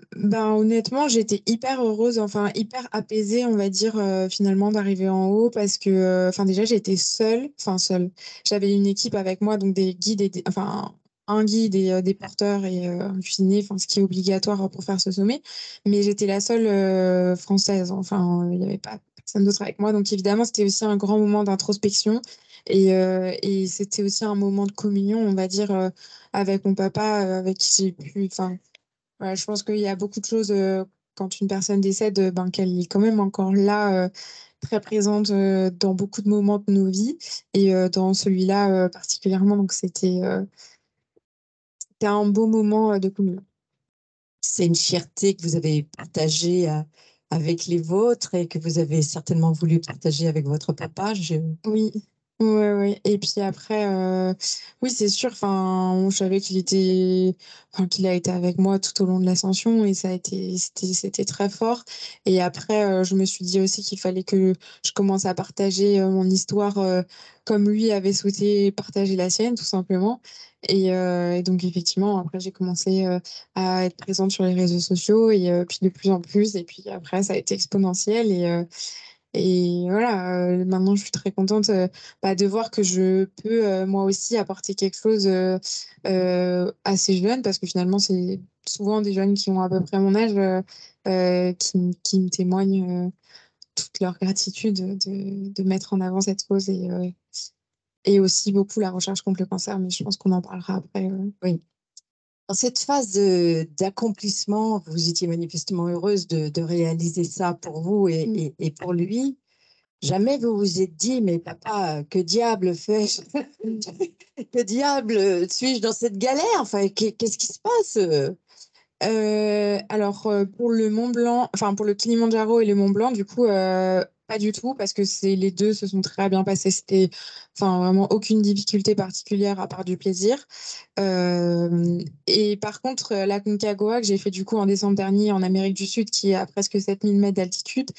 honnêtement, j'étais hyper heureuse, enfin hyper apaisée, on va dire, finalement d'arriver en haut parce que, enfin déjà j'étais seule, enfin seule. J'avais une équipe avec moi, donc des guides et enfin un guide et des porteurs et un cuisinier, enfin ce qui est obligatoire pour faire ce sommet. Mais j'étais la seule, française, enfin, il y avait pas personne d'autre avec moi. Donc évidemment, c'était aussi un grand moment d'introspection et c'était aussi un moment de communion, on va dire, avec mon papa, avec qui j'ai pu, enfin ouais, je pense qu'il y a beaucoup de choses, quand une personne décède, ben, qu'elle est quand même encore là, très présente, dans beaucoup de moments de nos vies et dans celui-là, particulièrement. Donc c'était un beau moment, de communion. C'est une fierté que vous avez partagée avec les vôtres et que vous avez certainement voulu partager avec votre papa. Oui, ouais, ouais. Et puis après, oui, c'est sûr, enfin, je savais qu'il a été avec moi tout au long de l'ascension et c'était très fort. Et après, je me suis dit aussi qu'il fallait que je commence à partager, mon histoire, comme lui avait souhaité partager la sienne, tout simplement. Et donc effectivement, après, j'ai commencé, à être présente sur les réseaux sociaux et puis de plus en plus. Et puis après, ça a été exponentiel et voilà, maintenant je suis très contente, bah, de voir que je peux, moi aussi apporter quelque chose, à ces jeunes parce que finalement c'est souvent des jeunes qui ont à peu près mon âge, qui me témoignent, toute leur gratitude de mettre en avant cette cause et aussi beaucoup la recherche contre le cancer, mais je pense qu'on en parlera après, Oui. Dans cette phase d'accomplissement, vous étiez manifestement heureuse de réaliser ça pour vous Mmh. et pour lui. Jamais vous vous êtes dit, mais papa, que diable fais-je? Que diable suis-je dans cette galère? Enfin, qu'est-ce qui se passe? Alors, pour le Mont Blanc, enfin pour le Kilimandjaro et le Mont Blanc, du coup, pas du tout parce que c'est les 2 se sont très bien passés. C'était enfin vraiment aucune difficulté particulière à part du plaisir. Et par contre, la Concagua que j'ai fait du coup en décembre dernier en Amérique du Sud, qui est à presque 7 000 mètres d'altitude,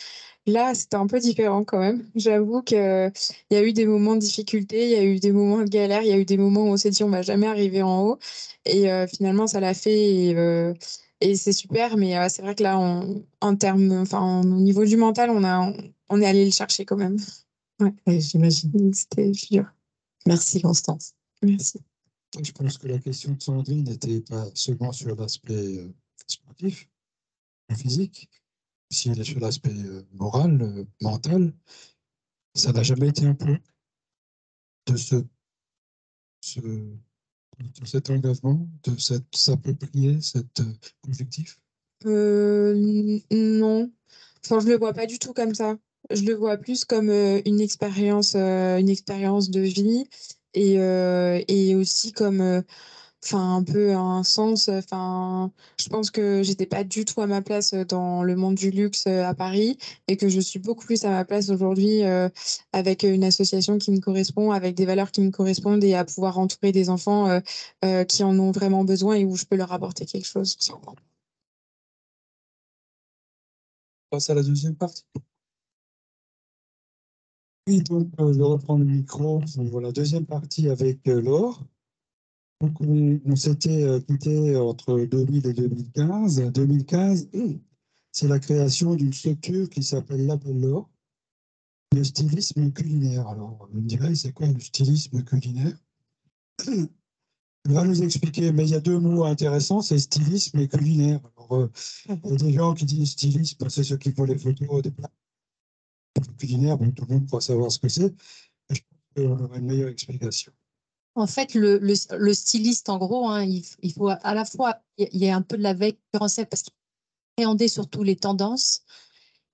là, c'était un peu différent quand même. J'avoue qu'il y a eu des moments de difficulté, il y a eu des moments de galère, il y a eu des moments où on s'est dit: «On va jamais arriver en haut» et finalement ça l'a fait et c'est super. Mais c'est vrai que là, en termes, enfin, au niveau du mental, on est allé le chercher quand même. Ouais, Oui, j'imagine. c'était dur. Merci, Constance. Merci. Je pense que la question de Sandrine n'était pas seulement sur l'aspect sportif, physique, si elle est sur l'aspect moral, mental. Ça n'a jamais été un point de ce- de cet engagement, de s'approprier cet objectif. Non. Enfin, je le vois pas du tout comme ça. Je le vois plus comme, une expérience de vie et aussi comme, enfin, un peu un sens, enfin, je pense que j'étais pas du tout à ma place, dans le monde du luxe, à Paris et que je suis beaucoup plus à ma place aujourd'hui, avec, une association qui me correspond, avec des valeurs qui me correspondent et à pouvoir entourer des enfants, qui en ont vraiment besoin et où je peux leur apporter quelque chose. On passe à la deuxième partie. Oui, donc je reprends le micro pour la deuxième partie avec Laure. Donc on s'était quitté entre 2000 et 2015. 2015, c'est la création d'une structure qui s'appelle l'Appel Laure, le stylisme culinaire. Alors, vous me direz, c'est quoi le stylisme culinaire? Il va nous expliquer, mais il y a deux mots intéressants, c'est stylisme et culinaire. Alors, il y a des gens qui disent stylisme, c'est ceux qui font les photos des plats culinaires, bon, tout le monde croit savoir ce que c'est. Et je pense qu'on aura une meilleure explication. En fait, le styliste, en gros, hein, il faut à la fois, il y a un peu de la veille concurrentielle parce qu'il faut appréhender surtout les tendances.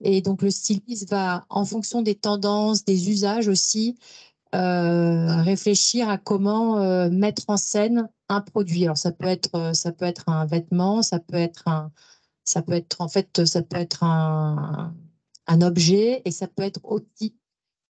Et donc, le styliste va, en fonction des tendances, des usages aussi, réfléchir à comment mettre en scène un produit. Alors, ça peut être un vêtement, ça peut être un objet et ça peut être aussi,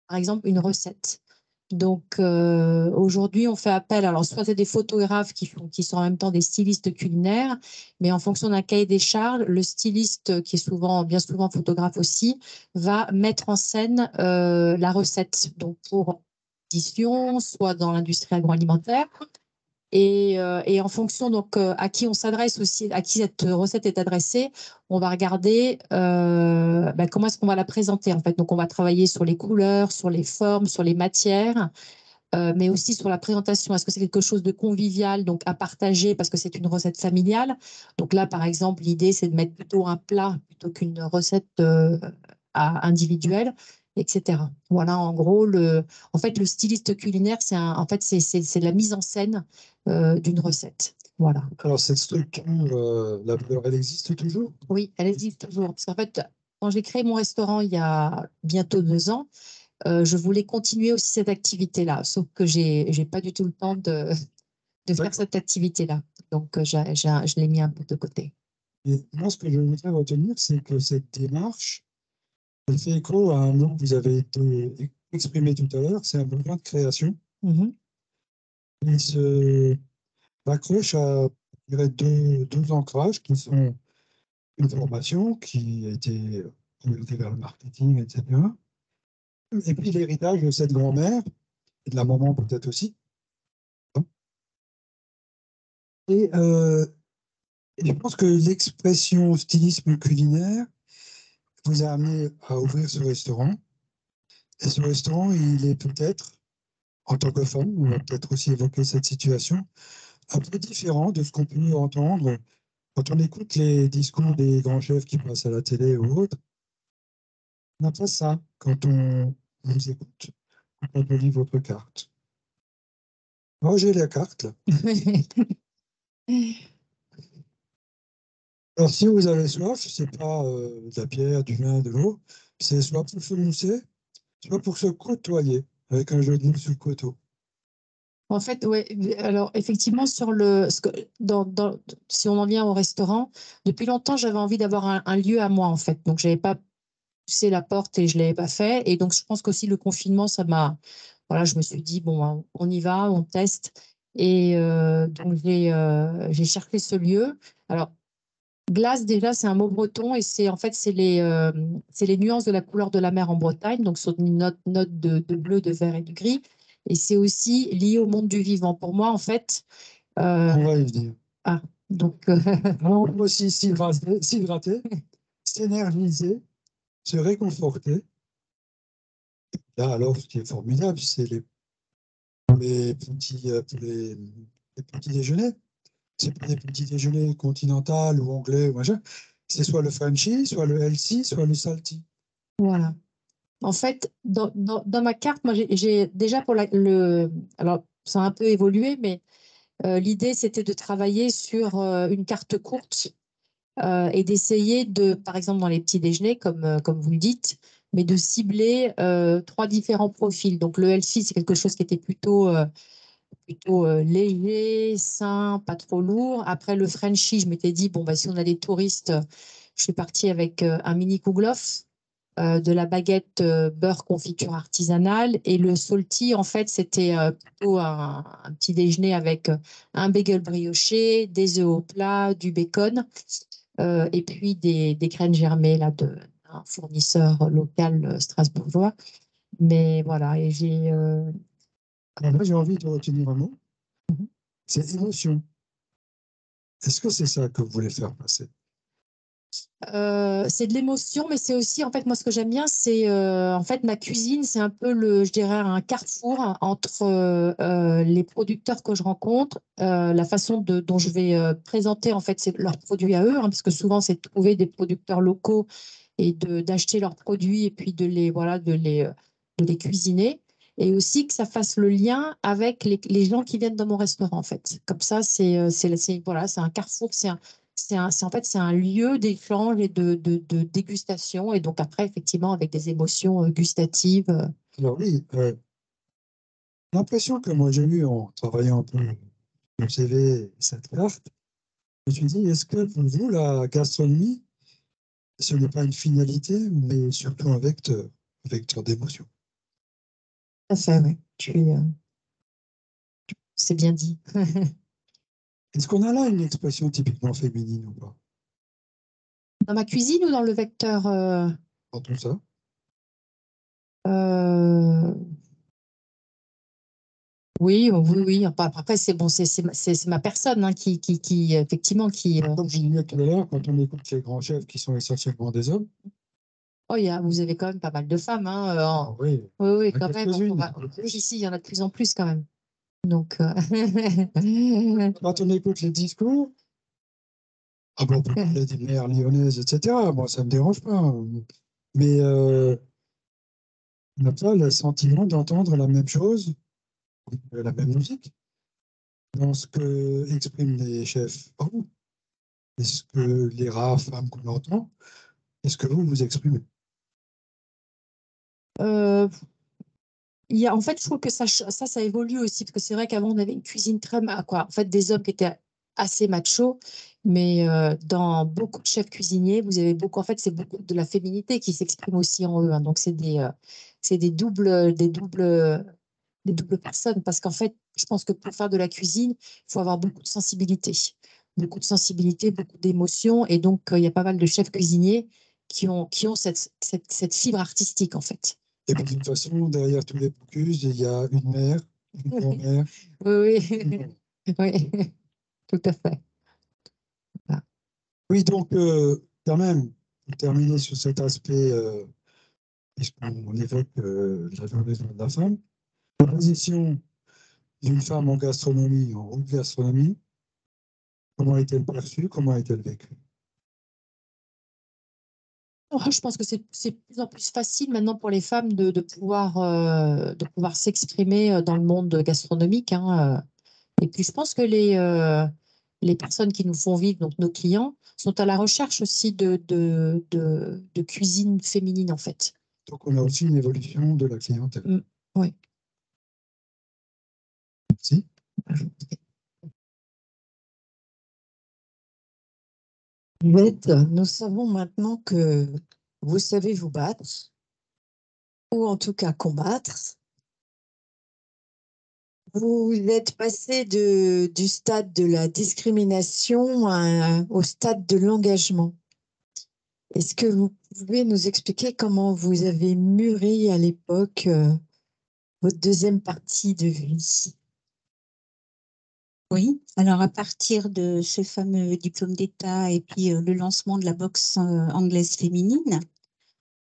par exemple, une recette. Donc aujourd'hui, on fait appel, alors soit c'est des photographes qui sont en même temps des stylistes culinaires, mais en fonction d'un cahier des charges, le styliste, qui est bien souvent photographe aussi, va mettre en scène la recette. Donc pour édition, soit dans l'industrie agroalimentaire. Et en fonction donc à qui on s'adresse aussi, à qui cette recette est adressée, on va regarder comment est-ce qu'on va la présenter en fait. Donc on va travailler sur les couleurs, sur les formes, sur les matières, mais aussi sur la présentation. Est-ce que c'est quelque chose de convivial, donc à partager parce que c'est une recette familiale? Donc là, par exemple, l'idée, c'est de mettre plutôt un plat plutôt qu'une recette individuelle, etc. Voilà, en gros, en fait, le styliste culinaire, en fait, c'est la mise en scène d'une recette. Voilà. Alors, cette structure, la valeur, elle existe toujours? Oui, elle existe toujours. Parce qu'en fait, quand j'ai créé mon restaurant il y a bientôt 2 ans, je voulais continuer aussi cette activité-là, sauf que j'ai pas du tout le temps de faire cette activité-là. Donc, je l'ai mis un peu de côté. Et moi, ce que je voudrais retenir, c'est que cette démarche, elle fait écho à un mot que vous avez exprimé tout à l'heure, c'est un besoin de création. Mhm. Il se raccroche à, je dirais, deux ancrages qui sont une formation qui a été orientée vers le marketing, etc. Et puis l'héritage de cette grand-mère, et de la maman peut-être aussi. Et, je pense que l'expression stylisme culinaire vous a amené à ouvrir ce restaurant. Et ce restaurant, il est peut-être, en tant que femme, on va peut-être aussi évoquer cette situation, un peu différent de ce qu'on peut entendre quand on écoute les discours des grands chefs qui passent à la télé ou autre. On n'a pas ça quand on vous écoute, quand on lit votre carte. Moi, j'ai la carte, là. Alors, si vous avez soif, c'est pas de la bière, du vin, de l'eau, c'est soit pour se mousser, soit pour se côtoyer, avec un jeu de mots sur le coteau. En fait, ouais, alors effectivement, si on en vient au restaurant, depuis longtemps, j'avais envie d'avoir un lieu à moi, en fait. Donc, je n'avais pas poussé la porte et je ne l'avais pas fait. Et donc, je pense qu'aussi le confinement, voilà, je me suis dit, bon, hein, on y va, on teste. Et donc, j'ai cherché ce lieu. Alors, glace, déjà, c'est un mot breton et en fait, c'est les nuances de la couleur de la mer en Bretagne, donc sur une note de bleu, de vert et de gris. Et c'est aussi lié au monde du vivant. Pour moi, en fait. On va y venir. Ah, donc. On peut aussi s'hydrater, s'énergiser, se réconforter. Là, alors, ce qui est formidable, c'est les petits déjeuners. C'est pas des petits déjeuners continentaux ou anglais ou machin. C'est soit le Frenchy, soit le healthy, soit le salty. Voilà. En fait, dans ma carte, moi, j'ai déjà alors, ça a un peu évolué, mais l'idée, c'était de travailler sur une carte courte et d'essayer par exemple, dans les petits déjeuners, comme vous le dites, mais de cibler 3 différents profils. Donc, le healthy, c'est quelque chose qui était plutôt léger, sain, pas trop lourd. Après, le Frenchie, je m'étais dit, bon, bah, si on a des touristes, je suis partie avec un mini kouglof, de la baguette beurre confiture artisanale. Et le salty, en fait, c'était plutôt un petit déjeuner avec un bagel brioché, des œufs au plat, du bacon, et puis des graines germées là, d'un fournisseur local strasbourgeois. Mais voilà, et Alors là, j'ai envie de retenir un mot, c'est émotion. Est-ce que c'est ça que vous voulez faire passer? C'est de l'émotion, mais c'est aussi, en fait, moi, ce que j'aime bien, c'est, en fait, ma cuisine, c'est un peu je dirais, un carrefour entre les producteurs que je rencontre, la façon dont je vais présenter, en fait, leurs produits à eux, hein, parce que souvent, c'est de trouver des producteurs locaux et d'acheter leurs produits et puis voilà, de les cuisiner. Et aussi que ça fasse le lien avec les gens qui viennent dans mon restaurant, en fait. Comme ça, voilà, c'est un carrefour, en fait, c'est un lieu d'échange et de dégustation. Et donc après, effectivement, avec des émotions gustatives. Alors oui, l'impression que moi j'ai eue en travaillant un peu le CV et cette carte, je me suis dit, est-ce que pour vous, la gastronomie, ce n'est pas une finalité, mais surtout un vecteur d'émotion? Tout à fait, oui. C'est bien dit. Est-ce qu'on a là une expression typiquement féminine ou pas Dans ma cuisine ou dans le vecteur dans tout ça? euh, oui, oui, oui. Après, c'est bon, c'est ma personne hein, effectivement, qui. Comme je disais tout à l'heure, quand on écoute les grands chefs qui sont essentiellement des hommes, Oh, vous avez quand même pas mal de femmes. Hein, oui, oui, oui, il y en a quand même. quelques-unes. Ici, il y en a de plus en plus quand même. Donc, Quand on écoute les discours, ah bon, on peut parler des mères lyonnaises, etc. Bon, ça ne me dérange pas, hein. Mais on n'a pas le sentiment d'entendre la même chose, la même musique, dans ce que expriment les chefs hommes, et ce que les rares femmes qu'on entend, et ce que vous exprimez. euh, en fait, je trouve que ça évolue aussi, parce que c'est vrai qu'avant, on avait une cuisine quoi. En fait, des hommes qui étaient assez machos, mais dans beaucoup de chefs cuisiniers, vous avez beaucoup, en fait, c'est beaucoup de la féminité qui s'exprime aussi en eux. Hein. Donc, c'est des doubles personnes, parce qu'en fait, je pense que pour faire de la cuisine, il faut avoir beaucoup de sensibilité, beaucoup d'émotions, et donc, il y a pas mal de chefs cuisiniers qui ont cette fibre artistique, en fait. Et de toute façon, derrière tous les Bocuse, il y a une mère, une grand-mère. Oui, oui. Oui, tout à fait. Voilà. Oui, donc, quand même, pour terminer sur cet aspect, puisqu'on évoque la journée de la femme, la position d'une femme en gastronomie, en haute gastronomie, comment est-elle perçue, comment est-elle vécue? Je pense que c'est de plus en plus facile maintenant pour les femmes de pouvoir s'exprimer dans le monde gastronomique. Hein. Et puis, je pense que les personnes qui nous font vivre, donc nos clients, sont à la recherche aussi de cuisine féminine, en fait. Donc, on a aussi une évolution de la clientèle. Oui. Merci. Yvette, nous savons maintenant que vous savez vous battre, ou en tout cas combattre. Vous êtes passé du stade de la discrimination au stade de l'engagement. Est-ce que vous pouvez nous expliquer comment vous avez mûri à l'époque votre deuxième partie de vie? Oui, alors à partir de ce fameux diplôme d'État et puis le lancement de la boxe anglaise féminine,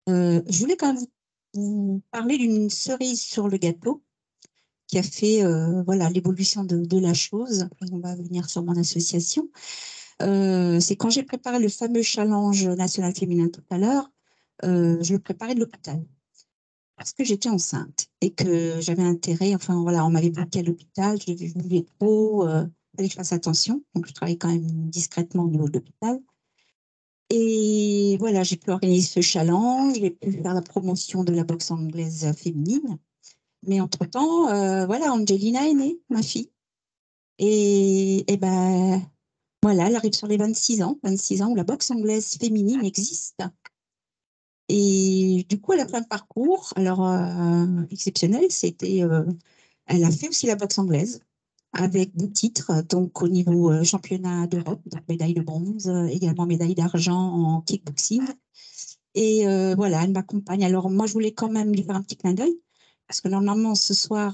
je voulais quand même vous parler d'une cerise sur le gâteau qui a fait voilà, l'évolution de la chose. Après, on va venir sur mon association. C'est quand j'ai préparé le fameux challenge national féminin tout à l'heure, je le préparais de l'hôpital parce que j'étais enceinte et que j'avais intérêt, enfin voilà, on m'avait bloqué à l'hôpital, je voulais trop, fallait que je fasse attention, donc je travaillais quand même discrètement au niveau de l'hôpital. Et voilà, j'ai pu organiser ce challenge, j'ai pu faire la promotion de la boxe anglaise féminine. Mais entre-temps, voilà, Angelina est née, ma fille. Et ben, voilà, elle arrive sur les 26 ans où la boxe anglaise féminine existe. Et du coup, elle a fait un parcours, alors exceptionnel, elle a fait aussi la boxe anglaise avec des titres, donc au niveau championnat d'Europe, donc médaille de bronze, également médaille d'argent en kickboxing. Et voilà, elle m'accompagne. Alors moi, je voulais quand même lui faire un petit clin d'œil, parce que normalement, ce soir,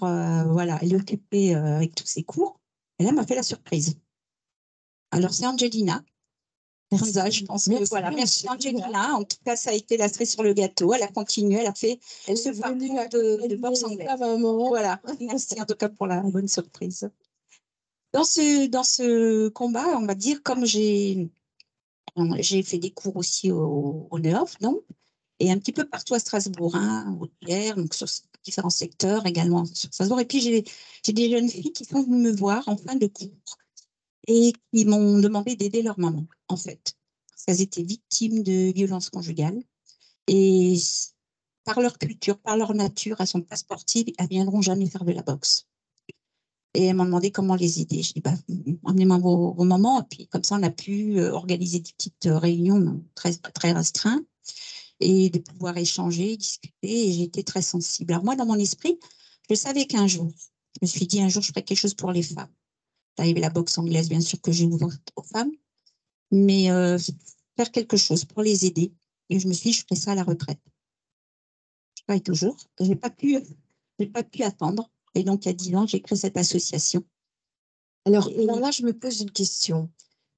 voilà, elle est occupée avec tous ses cours. Et là, elle m'a fait la surprise. Alors, c'est Angelina. Merci. Je pense que Merci, voilà. Merci Angela. Angelina. En tout cas, ça a été la cerise sur le gâteau. Elle a continué, elle a fait ce est venue parcours de boxe anglaise. à maman. Voilà. Merci en tout cas pour la bonne surprise. Dans ce combat, on va dire, comme j'ai fait des cours aussi au Neuf, donc, et un petit peu partout à Strasbourg, hein, au Pierre, donc sur différents secteurs également sur Strasbourg. Et puis j'ai des jeunes filles qui sont venues me voir en fin de cours et qui m'ont demandé d'aider leur maman, en fait, parce qu'elles étaient victimes de violences conjugales. Et par leur culture, par leur nature, elles ne sont pas sportives, elles ne viendront jamais faire de la boxe. Et elles m'ont demandé comment les aider. Je dis, bah, emmenez-moi vos mamans. Et puis, comme ça, on a pu organiser des petites réunions très, très restreintes et de pouvoir échanger, discuter. Et j'ai été très sensible. Alors, moi, dans mon esprit, je savais qu'un jour, je me suis dit, un jour, je ferai quelque chose pour les femmes. Là, il y avait la boxe anglaise, bien sûr, que j'ai ouverte aux femmes, mais faire quelque chose pour les aider. Et je me suis dit, je ferai ça à la retraite. Je travaille toujours. Je n'ai pas pu attendre. Et donc, il y a 10 ans, j'ai créé cette association. Alors là, je me pose une question.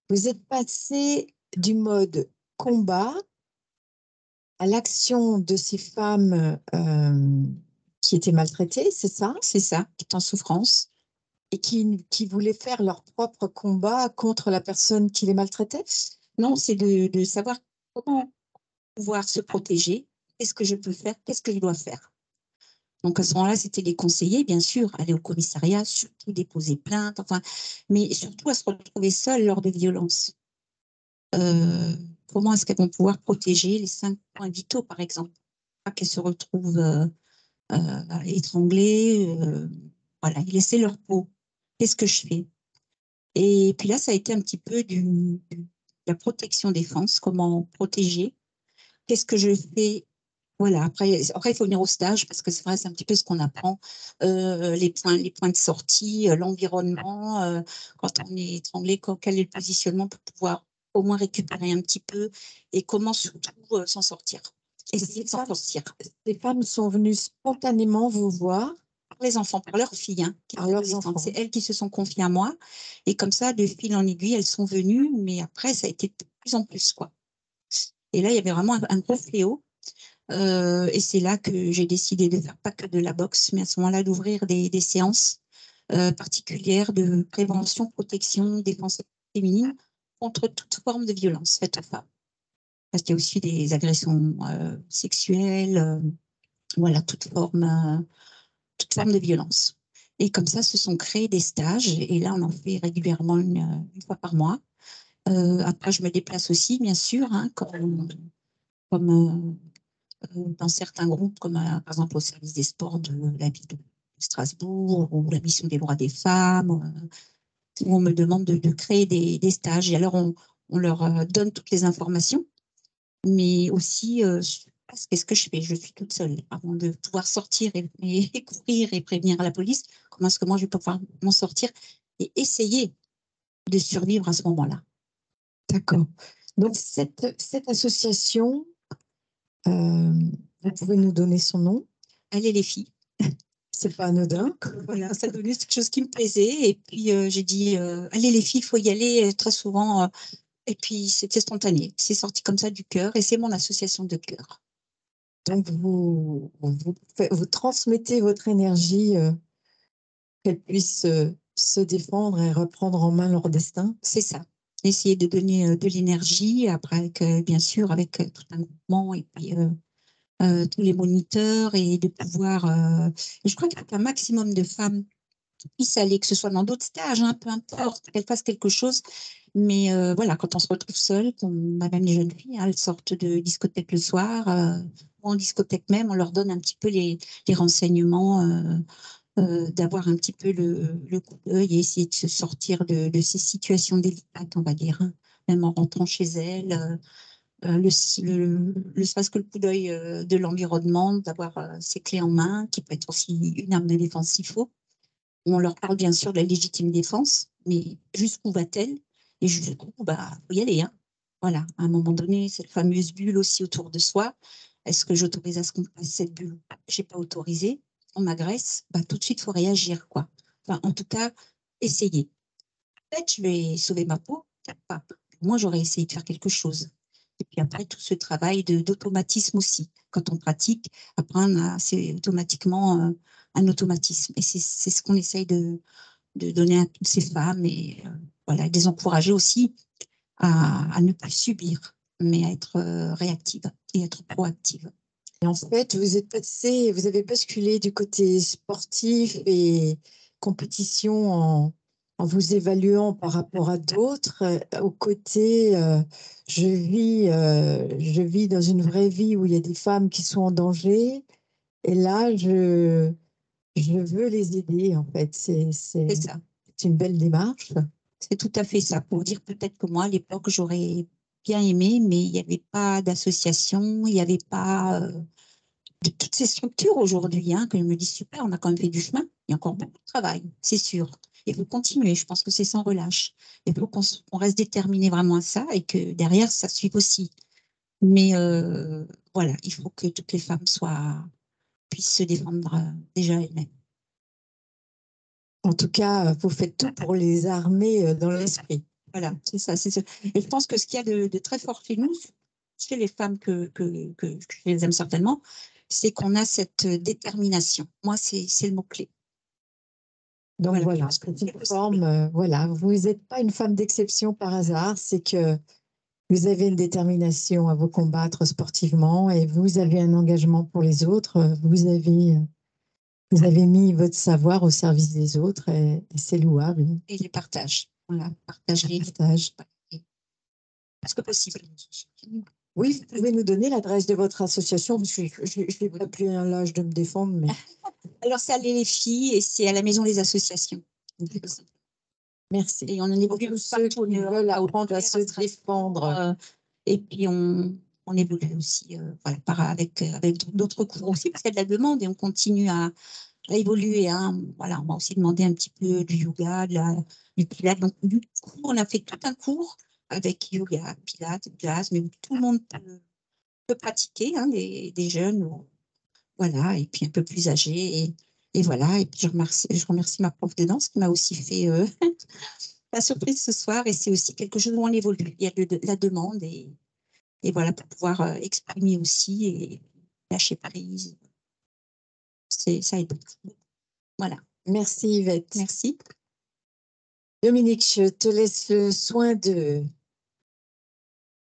Vous êtes passé du mode combat à l'action de ces femmes qui étaient maltraitées, c'est ça? C'est ça, qui est en souffrance. Et qui voulaient faire leur propre combat contre la personne qui les maltraitait? Non, c'est de savoir comment pouvoir se protéger. Qu'est-ce que je peux faire? Qu'est-ce que je dois faire? Donc, à ce moment-là, c'était les conseillers, bien sûr, aller au commissariat, surtout déposer plainte, enfin, mais surtout à se retrouver seules lors de violences. Comment est-ce qu'elles vont pouvoir protéger les 5 points vitaux, par exemple? Pas qu'elles se retrouvent étranglées, voilà, et laisser leur peau. Qu'est-ce que je fais? Et puis là, ça a été un petit peu de la protection-défense, comment protéger. Qu'est-ce que je fais? Voilà, après, il faut venir au stage parce que c'est vrai, c'est un petit peu ce qu'on apprend. Les points de sortie, l'environnement, quand on est étranglé, quel est le positionnement pour pouvoir au moins récupérer un petit peu et comment surtout s'en sortir. Essayer de s'en sortir. Les femmes sont venues spontanément vous voir. Par les enfants, par leurs filles. Hein, par leurs enfants. C'est elles qui se sont confiées à moi. Et comme ça, de fil en aiguille, elles sont venues. Mais après, ça a été de plus en plus, quoi. Et là, il y avait vraiment un gros fléau. Et c'est là que j'ai décidé de faire pas que de la boxe, mais à ce moment-là, d'ouvrir des séances particulières de prévention, protection, défense féminine contre toute forme de violence faite aux femmes. Parce qu'il y a aussi des agressions sexuelles, voilà, toute forme de violence. Et comme ça, se sont créés des stages. Et là, on en fait régulièrement une fois par mois. Après, je me déplace aussi, bien sûr, hein, comme dans certains groupes, comme par exemple au service des sports de la ville de Strasbourg ou la mission des droits des femmes, où on me demande de créer des stages. Et alors, on leur donne toutes les informations, mais aussi, qu'est-ce que je fais? Je suis toute seule. Avant de pouvoir sortir et courir et prévenir la police, comment est-ce que moi, je vais pouvoir m'en sortir et essayer de survivre à ce moment-là? D'accord. Donc, cette association, vous pouvez nous donner son nom? Allez les filles. C'est pas anodin. Voilà, ça donnait quelque chose qui me plaisait. Et puis, j'ai dit, allez les filles, il faut y aller très souvent. Et puis, c'était spontané. C'est sorti comme ça du cœur et c'est mon association de cœur. Donc, vous transmettez votre énergie, qu'elles puissent se défendre et reprendre en main leur destin. C'est ça. Essayer de donner de l'énergie, après, bien sûr, avec tout un groupement et puis tous les moniteurs et de pouvoir. Je crois qu'il faut qu'un maximum de femmes puissent aller, que ce soit dans d'autres stages, hein, peu importe, qu'elles fassent quelque chose. Mais voilà, quand on se retrouve seule, même les jeunes filles, hein, elles sortent de discothèque le soir, ou en discothèque même, on leur donne un petit peu les renseignements, d'avoir un petit peu le coup d'œil et essayer de se sortir de ces situations délicates, on va dire, hein, même en rentrant chez elles. Le serait-ce que le coup d'œil de l'environnement, d'avoir ses clés en main, qui peut être aussi une arme de défense s'il faut. On leur parle bien sûr de la légitime défense, mais jusqu'où va-t-elle? Et jusqu'où, bah, faut y aller, hein. Voilà, à un moment donné, cette fameuse bulle aussi autour de soi. Est-ce que j'autorise à ce qu'on passe cette bulle? J'ai pas autorisé. On m'agresse, bah, tout de suite, il faut réagir, quoi. Enfin, en tout cas, essayer. Peut-être je vais sauver ma peau, peut-être pas. moi, j'aurais essayé de faire quelque chose. Et puis après, tout ce travail d'automatisme aussi. Quand on pratique, après, c'est automatiquement un automatisme. Et c'est ce qu'on essaye de donner à toutes ces femmes et voilà, de les encourager aussi à ne plus subir, mais à être réactive et être proactive. Et en fait, vous avez basculé du côté sportif et compétition en vous évaluant par rapport à d'autres, au côté je vis dans une vraie vie où il y a des femmes qui sont en danger, et là, je veux les aider, en fait. C'est ça. C'est une belle démarche. C'est tout à fait ça. Pour dire peut-être que moi, à l'époque, j'aurais bien aimé, mais il n'y avait pas d'association, il n'y avait pas de toutes ces structures aujourd'hui, hein, que je me dis super, on a quand même fait du chemin. Il y a encore beaucoup de travail, c'est sûr. Il faut continuer. Je pense que c'est sans relâche. Il faut qu'on reste déterminé vraiment à ça et que derrière, ça suive aussi. Mais voilà, il faut que toutes les femmes puissent se défendre déjà elles-mêmes. En tout cas, vous faites tout pour les armer dans l'esprit. Voilà, c'est ça, c'est ça. Et je pense que ce qu'il y a de très fort chez nous, chez les femmes que je les aime certainement, c'est qu'on a cette détermination. Moi, c'est le mot-clé. Donc voilà, parce que petite forme, voilà, vous n'êtes pas une femme d'exception par hasard, c'est que vous avez une détermination à vous combattre sportivement et vous avez un engagement pour les autres. Vous avez mis votre savoir au service des autres et c'est louable. Et les partages. Voilà, partager. Partage. Est-ce que possible? Oui, vous pouvez nous donner l'adresse de votre association, parce que je n'ai pas plus l'âge de me défendre. Mais... Alors, c'est à les filles et c'est à la Maison des associations. Merci. Et on en est Pour tous ceux qui veulent apprendre à se défendre. Et puis, on évolue aussi voilà, avec d'autres cours aussi, parce qu'il y a de la demande et on continue à évoluer. Hein. Voilà, on m'a aussi demandé un petit peu du yoga, du pilates. Donc, du coup, on a fait tout un cours avec yoga, pilates, jazz, mais où tout le monde peut pratiquer, hein, des jeunes, voilà, et puis un peu plus âgés. Et voilà, et puis je remercie ma prof de danse qui m'a aussi fait la surprise ce soir. Et c'est aussi quelque chose où on évolue. Il y a de la demande et voilà, pour pouvoir exprimer aussi et lâcher prise. Ça aide beaucoup. Voilà. Merci Yvette. Merci. Dominique, je te laisse le soin de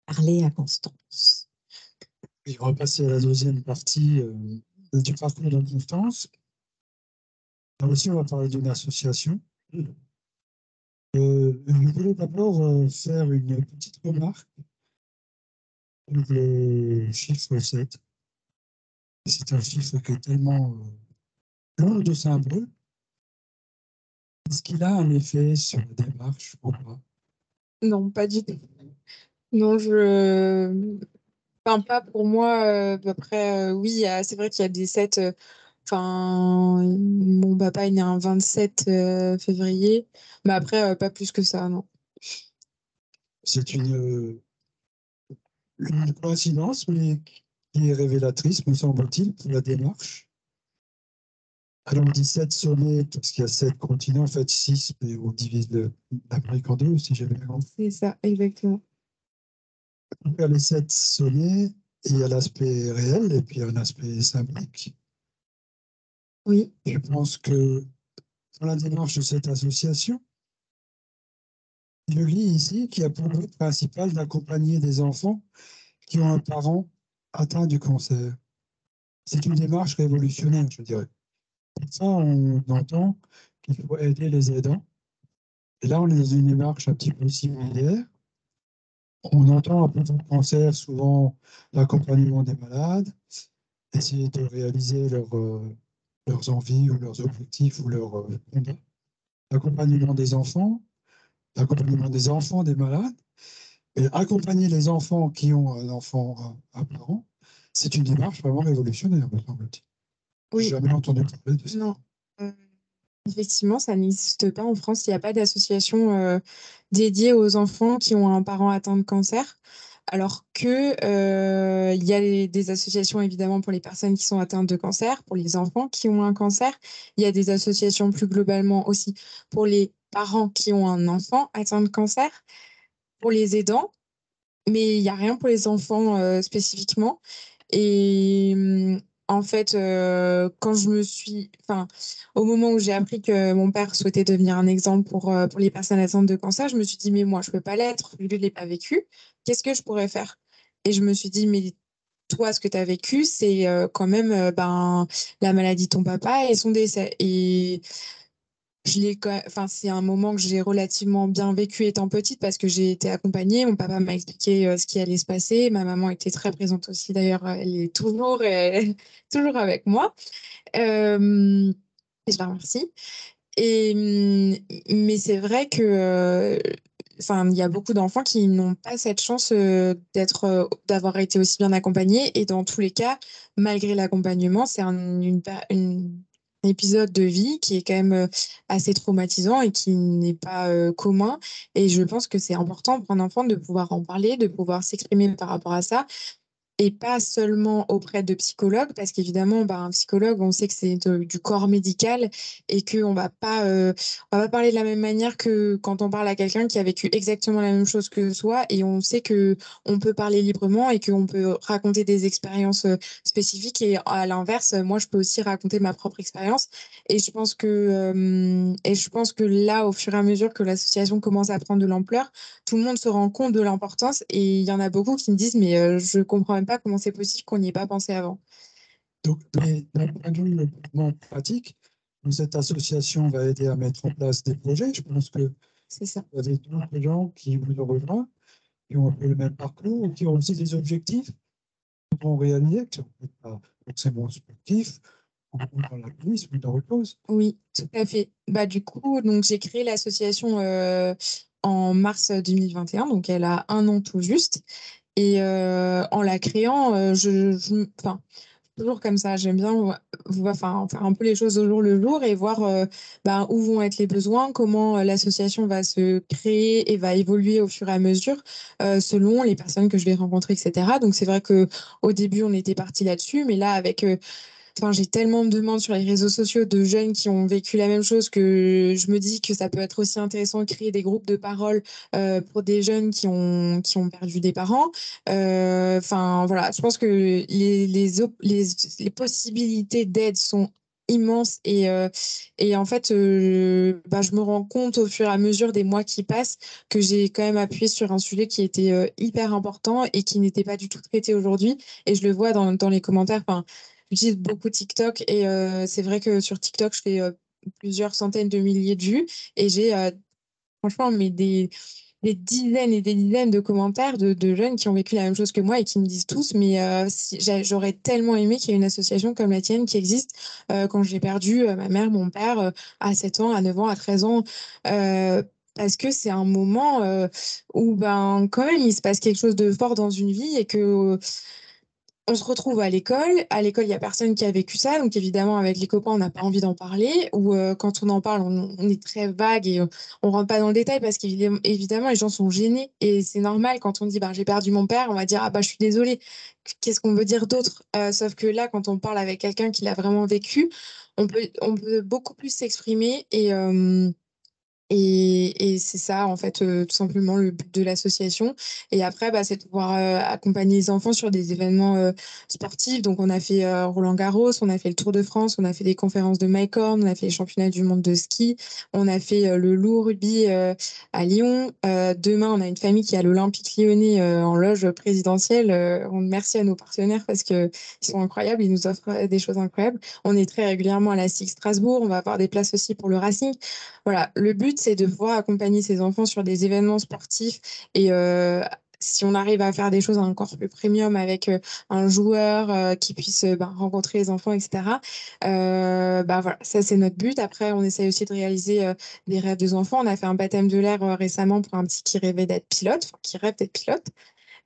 parler à Constance. Et on va passer à la deuxième partie du parcours de Constance. Là aussi, on va parler d'une association. Je voulais d'abord faire une petite remarque sur le chiffre 7. C'est un chiffre qui est tellement lourd de symboles. Est-ce qu'il a un effet sur la démarche ou pas? Non, pas du tout. Non, enfin, pas pour moi. Après, oui, c'est vrai qu'il y a des 7. Enfin, mon papa est né un 27 février, mais après, pas plus que ça, non. C'est une coïncidence, mais qui est révélatrice, me semble-t-il, pour la démarche. Alors, on dit 7 sommets parce qu'il y a 7 continents, en fait 6, mais on divise l'Amérique en deux, si j'ai bien compris. C'est ça, exactement. Il y a les 7 sommets, il y a l'aspect réel et puis un aspect symbolique. Oui. Je pense que dans la démarche de cette association, je lis ici qu'il y a pour but principal d'accompagner des enfants qui ont un parent atteint du cancer. C'est une démarche révolutionnaire, je dirais. Pour ça, on entend qu'il faut aider les aidants. Et là, on est dans une démarche un petit peu similaire. On entend à propos du cancer souvent l'accompagnement des malades, essayer de réaliser leurs envies ou leurs objectifs ou leurs combats. L'accompagnement des enfants des malades, et accompagner les enfants qui ont un enfant, un parent, c'est une démarche vraiment révolutionnaire, me semble-t-il. Oui. J'ai jamais entendu parler de ça. Non. Effectivement, ça n'existe pas en France. Il n'y a pas d'association dédiée aux enfants qui ont un parent atteint de cancer. Alors que il y a des associations évidemment pour les personnes qui sont atteintes de cancer, pour les enfants qui ont un cancer. Il y a des associations plus globalement aussi pour les parents qui ont un enfant atteint de cancer. pour les aidants, mais il n'y a rien pour les enfants spécifiquement. Et en fait, quand enfin, au moment où j'ai appris que mon père souhaitait devenir un exemple pour les personnes atteintes de cancer, je me suis dit, mais moi, je peux pas l'être, lui, je l'ai pas vécu. Qu'est-ce que je pourrais faire? Et je me suis dit, mais toi, ce que tu as vécu, c'est quand même ben, la maladie de ton papa et son décès. Et enfin, c'est un moment que j'ai relativement bien vécu étant petite parce que j'ai été accompagnée. Mon papa m'a expliqué ce qui allait se passer. Ma maman était très présente aussi. D'ailleurs, elle est toujours avec moi. Euh, et je la remercie. Et, mais c'est vrai que, enfin, il y a beaucoup d'enfants qui n'ont pas cette chance d'avoir été aussi bien accompagnés. Et dans tous les cas, malgré l'accompagnement, c'est un épisode de vie qui est quand même assez traumatisant et qui n'est pas commun. Et je pense que c'est important pour un enfant de pouvoir en parler, de pouvoir s'exprimer par rapport à ça et pas seulement auprès de psychologues, parce qu'évidemment, bah, un psychologue, on sait que c'est du corps médical et on va pas parler de la même manière que quand on parle à quelqu'un qui a vécu exactement la même chose que soi, et on sait que on peut parler librement et qu'on peut raconter des expériences spécifiques. Et à l'inverse, moi, je peux aussi raconter ma propre expérience. Et je pense que là, au fur et à mesure que l'association commence à prendre de l'ampleur, tout le monde se rend compte de l'importance et il y en a beaucoup qui me disent, mais je comprends même pas comment c'est possible qu'on n'y ait pas pensé avant. Donc, d'un point de vue purement pratique, cette association va aider à mettre en place des projets. Je pense que C'est ça. vous avez d'autres gens qui vous ont rejoint, qui ont un peu le même parcours, ou qui ont aussi des objectifs qu'ils vont réaliser, qui ne sont peut-être pas forcément sportifs, ou dans l'alpinisme, ou dans autre chose. Oui, tout à fait. Bah, du coup, donc, j'ai créé l'association en mars 2021, donc elle a un an tout juste. Et en la créant, enfin, toujours comme ça, j'aime bien enfin, faire un peu les choses au jour le jour et voir ben, où vont être les besoins, comment l'association va se créer et va évoluer au fur et à mesure selon les personnes que je vais rencontrer, etc. Donc c'est vrai que au début on était parti là-dessus, mais là avec enfin, j'ai tellement de demandes sur les réseaux sociaux de jeunes qui ont vécu la même chose que je me dis que ça peut être aussi intéressant de créer des groupes de parole pour des jeunes qui ont perdu des parents. Enfin, voilà, je pense que les possibilités d'aide sont immenses et en fait, bah, je me rends compte au fur et à mesure des mois qui passent que j'ai quand même appuyé sur un sujet qui était hyper important et qui n'était pas du tout traité aujourd'hui. Et je le vois dans les commentaires. Enfin, j'utilise beaucoup TikTok et c'est vrai que sur TikTok, je fais plusieurs centaines de milliers de vues et j'ai franchement mais des dizaines et des dizaines de commentaires de jeunes qui ont vécu la même chose que moi et qui me disent tous, mais j'aurais tellement aimé qu'il y ait une association comme la tienne qui existe quand j'ai perdu ma mère, mon père à 7 ans, à 9 ans, à 13 ans. Parce que c'est un moment où ben, quand même il se passe quelque chose de fort dans une vie et que on se retrouve à l'école. À l'école, il y a personne qui a vécu ça. Donc, évidemment, avec les copains, on n'a pas envie d'en parler. Ou quand on en parle, on est très vague et on rentre pas dans le détail parce qu'évidemment, les gens sont gênés. Et c'est normal quand on dit, bah, j'ai perdu mon père, on va dire, ah, bah, je suis désolée. Qu'est-ce qu'on veut dire d'autre? Sauf que là, quand on parle avec quelqu'un qui l'a vraiment vécu, on peut beaucoup plus s'exprimer et c'est ça, en fait, tout simplement le but de l'association. Et après, bah, c'est de pouvoir accompagner les enfants sur des événements sportifs. Donc, on a fait Roland-Garros, on a fait le Tour de France, on a fait des conférences de Mike Horn, on a fait les championnats du monde de ski, on a fait le loup rugby à Lyon. Demain, on a une famille qui est à l'Olympique Lyonnais en loge présidentielle. Merci à nos partenaires parce qu'ils sont incroyables, ils nous offrent des choses incroyables. On est très régulièrement à la SIG Strasbourg, on va avoir des places aussi pour le Racing. Voilà, le but, c'est de pouvoir accompagner ces enfants sur des événements sportifs et si on arrive à faire des choses encore plus premium avec un joueur qui puisse bah, rencontrer les enfants, etc. Bah voilà, ça c'est notre but. Après, on essaye aussi de réaliser des rêves des enfants. On a fait un baptême de l'air récemment pour un petit qui rêvait d'être pilote, enfin qui rêve d'être pilote.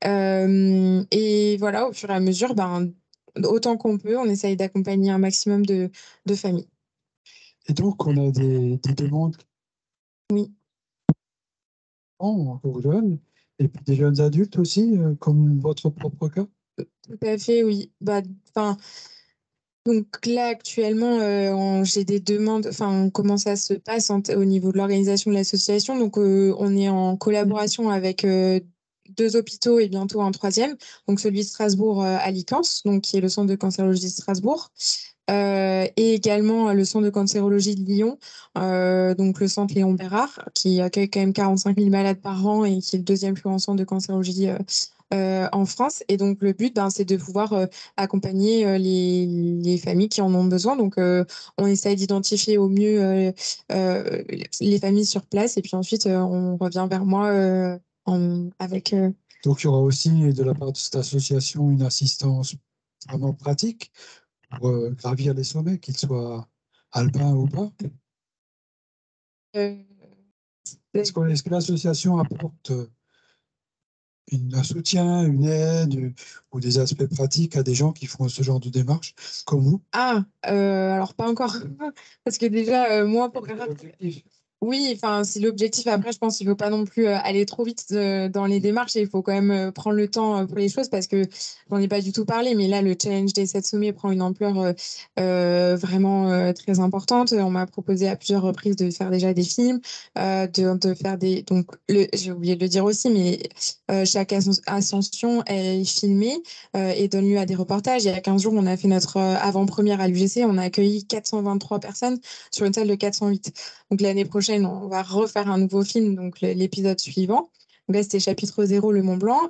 Et voilà, au fur et à mesure, ben, autant qu'on peut, on essaye d'accompagner un maximum de familles. Et donc, on a des demandes Oui. encore jeunes, et puis des jeunes adultes aussi, comme votre propre cas. Tout à fait, oui. Bah, enfin, Donc là, actuellement, j'ai des demandes, enfin, comment ça se passe au niveau de l'organisation de l'association. Donc, on est en collaboration avec deux hôpitaux et bientôt un troisième. Donc, celui de Strasbourg à Licence, donc, qui est le centre de cancérologie de Strasbourg. Et également le centre de cancérologie de Lyon, donc le centre Léon Bérard, qui accueille quand même 45 000 malades par an et qui est le deuxième plus grand centre de cancérologie en France. Et donc le but, ben, c'est de pouvoir accompagner les familles qui en ont besoin. Donc on essaye d'identifier au mieux euh, les familles sur place et puis ensuite on revient vers moi avec... Donc, il y aura aussi de la part de cette association une assistance vraiment pratique pour gravir les sommets, qu'ils soient alpins ou pas. euh, Est-ce que l'association apporte un soutien, une aide ou des aspects pratiques à des gens qui font ce genre de démarche, comme vous? Ah, alors pas encore. Parce que déjà, moi, pour... L'objectif. Oui, enfin, c'est l'objectif. Après, je pense qu'il ne faut pas non plus aller trop vite dans les démarches et il faut quand même prendre le temps pour les choses parce que j'en ai pas du tout parlé, mais là, le challenge des 7 sommets prend une ampleur vraiment très importante. On m'a proposé à plusieurs reprises de faire déjà des films, de faire des... Donc, j'ai oublié de le dire aussi, mais chaque ascension est filmée et donne lieu à des reportages. Il y a 15 jours, on a fait notre avant-première à l'UGC. On a accueilli 423 personnes sur une salle de 408. Donc l'année prochaine, on va refaire un nouveau film, donc l'épisode suivant. Donc là, c'était chapitre 0, le Mont Blanc,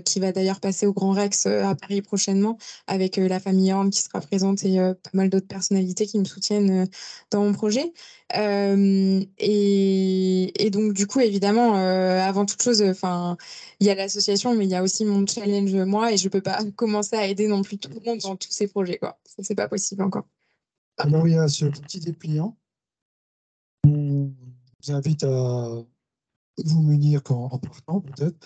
qui va d'ailleurs passer au Grand Rex à Paris prochainement avec la famille Horn qui sera présente et pas mal d'autres personnalités qui me soutiennent dans mon projet. Et donc, du coup, évidemment, avant toute chose, enfin, il y a l'association, mais il y a aussi mon challenge, moi, et je ne peux pas commencer à aider non plus tout le monde dans tous ces projets, quoi. Ça, c'est pas possible encore. Alors, il y a ce petit dépliant. Je vous invite à vous munir en partant, peut-être.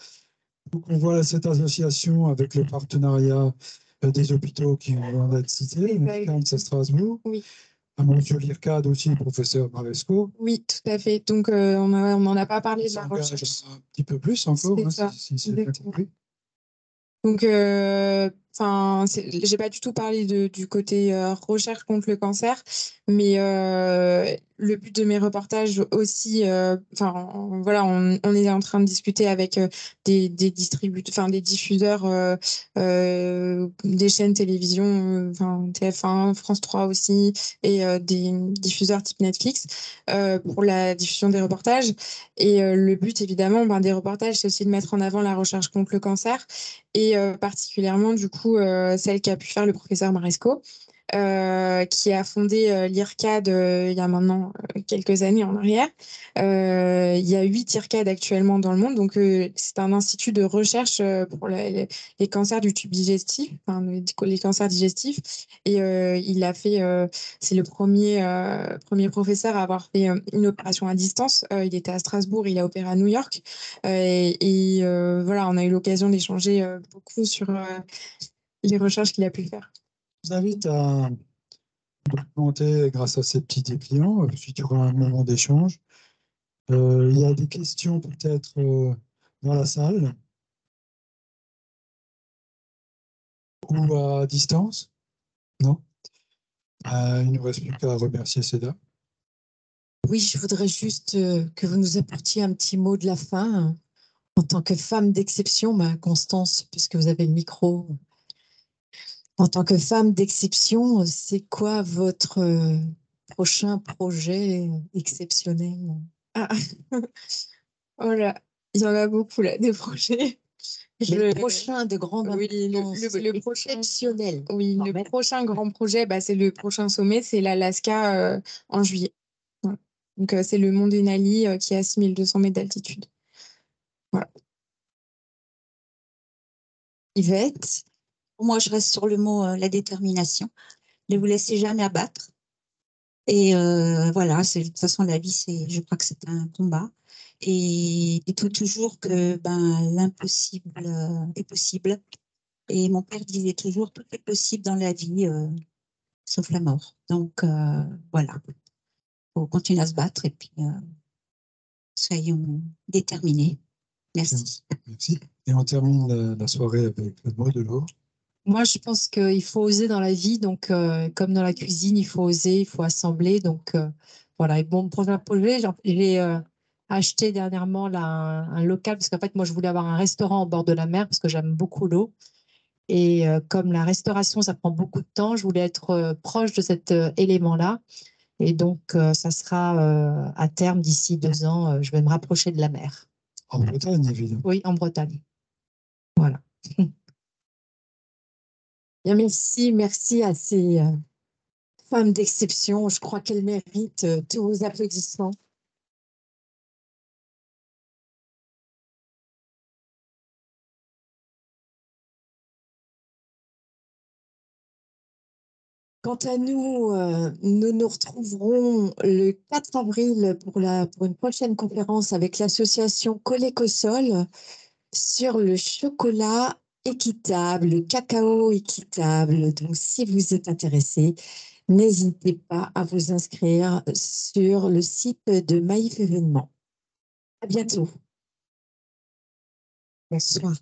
Donc, on voit cette association avec le partenariat des hôpitaux qui vont être cités, Médicams à Strasbourg, Oui. à Monsieur l'IRCAD aussi, le professeur Maresco. Oui, tout à fait. Donc, on n'en a pas parlé de la S'engage recherche. un petit peu plus encore, C'est hein, ça, si c'est bien exactement. compris. Donc, enfin, j'ai pas du tout parlé du côté recherche contre le cancer, mais le but de mes reportages aussi, enfin, voilà, on est en train de discuter avec des distributeurs, enfin, des diffuseurs, des chaînes télévision, enfin, TF1, France 3 aussi, et des diffuseurs type Netflix pour la diffusion des reportages. Et le but, évidemment, ben, des reportages, c'est aussi de mettre en avant la recherche contre le cancer et particulièrement du coup celle qu'a pu faire le professeur Maresco, qui a fondé l'IRCAD il y a maintenant quelques années en arrière. Il y a 8 IRCAD actuellement dans le monde, donc c'est un institut de recherche pour les cancers du tube digestif, enfin, les cancers digestifs. Et il a fait, c'est le premier professeur à avoir fait une opération à distance. Il était à Strasbourg, il a opéré à New York. Voilà, on a eu l'occasion d'échanger beaucoup sur les recherches qu'il a pu faire. Je vous invite à documenter grâce à ces petits dépliants. Ensuite, il y aura un moment d'échange. Il y a des questions peut-être dans la salle ou à distance? Non? Il ne nous reste plus qu'à remercier ces dames. Oui, je voudrais juste que vous nous apportiez un petit mot de la fin. En tant que femme d'exception, Constance, puisque vous avez le micro, en tant que femme d'exception, c'est quoi votre prochain projet exceptionnel? Ah, oh là, il y en a beaucoup là, des projets. Le prochain de grande Oui, importance, le prochain, exceptionnel. oui, quand le même. prochain grand projet, bah, c'est le prochain sommet, c'est l'Alaska en juillet. Voilà. Donc, c'est le mont Denali qui est à 6200 mètres d'altitude. Voilà. Yvette, Moi, je reste sur le mot la détermination. Ne vous laissez jamais abattre. Et voilà, de toute façon, la vie, je crois que c'est un combat. Et il faut toujours que ben, l'impossible est possible. Et mon père disait toujours, tout est possible dans la vie, sauf la mort. Donc voilà, il faut continuer à se battre et puis soyons déterminés. Merci. Merci. Et on termine la soirée avec le mot de l'eau. Moi, je pense qu'il faut oser dans la vie. Donc, comme dans la cuisine, il faut oser, il faut assembler. Donc, voilà. Et bon, prochain projet, j'ai acheté dernièrement là, un local parce qu'en fait, moi, je voulais avoir un restaurant au bord de la mer parce que j'aime beaucoup l'eau. Et comme la restauration, ça prend beaucoup de temps, je voulais être proche de cet élément-là. Et donc, ça sera à terme, d'ici 2 ans, je vais me rapprocher de la mer. En Bretagne, évidemment. Oui, en Bretagne. Voilà. Bien, merci à ces femmes d'exception. Je crois qu'elles méritent tous vos applaudissements. Quant à nous, nous nous retrouverons le 4 avril pour une prochaine conférence avec l'association Colécosol sur le chocolat équitable, le cacao équitable. Donc, si vous êtes intéressé, n'hésitez pas à vous inscrire sur le site de Maïf Événements. À bientôt. Bonsoir.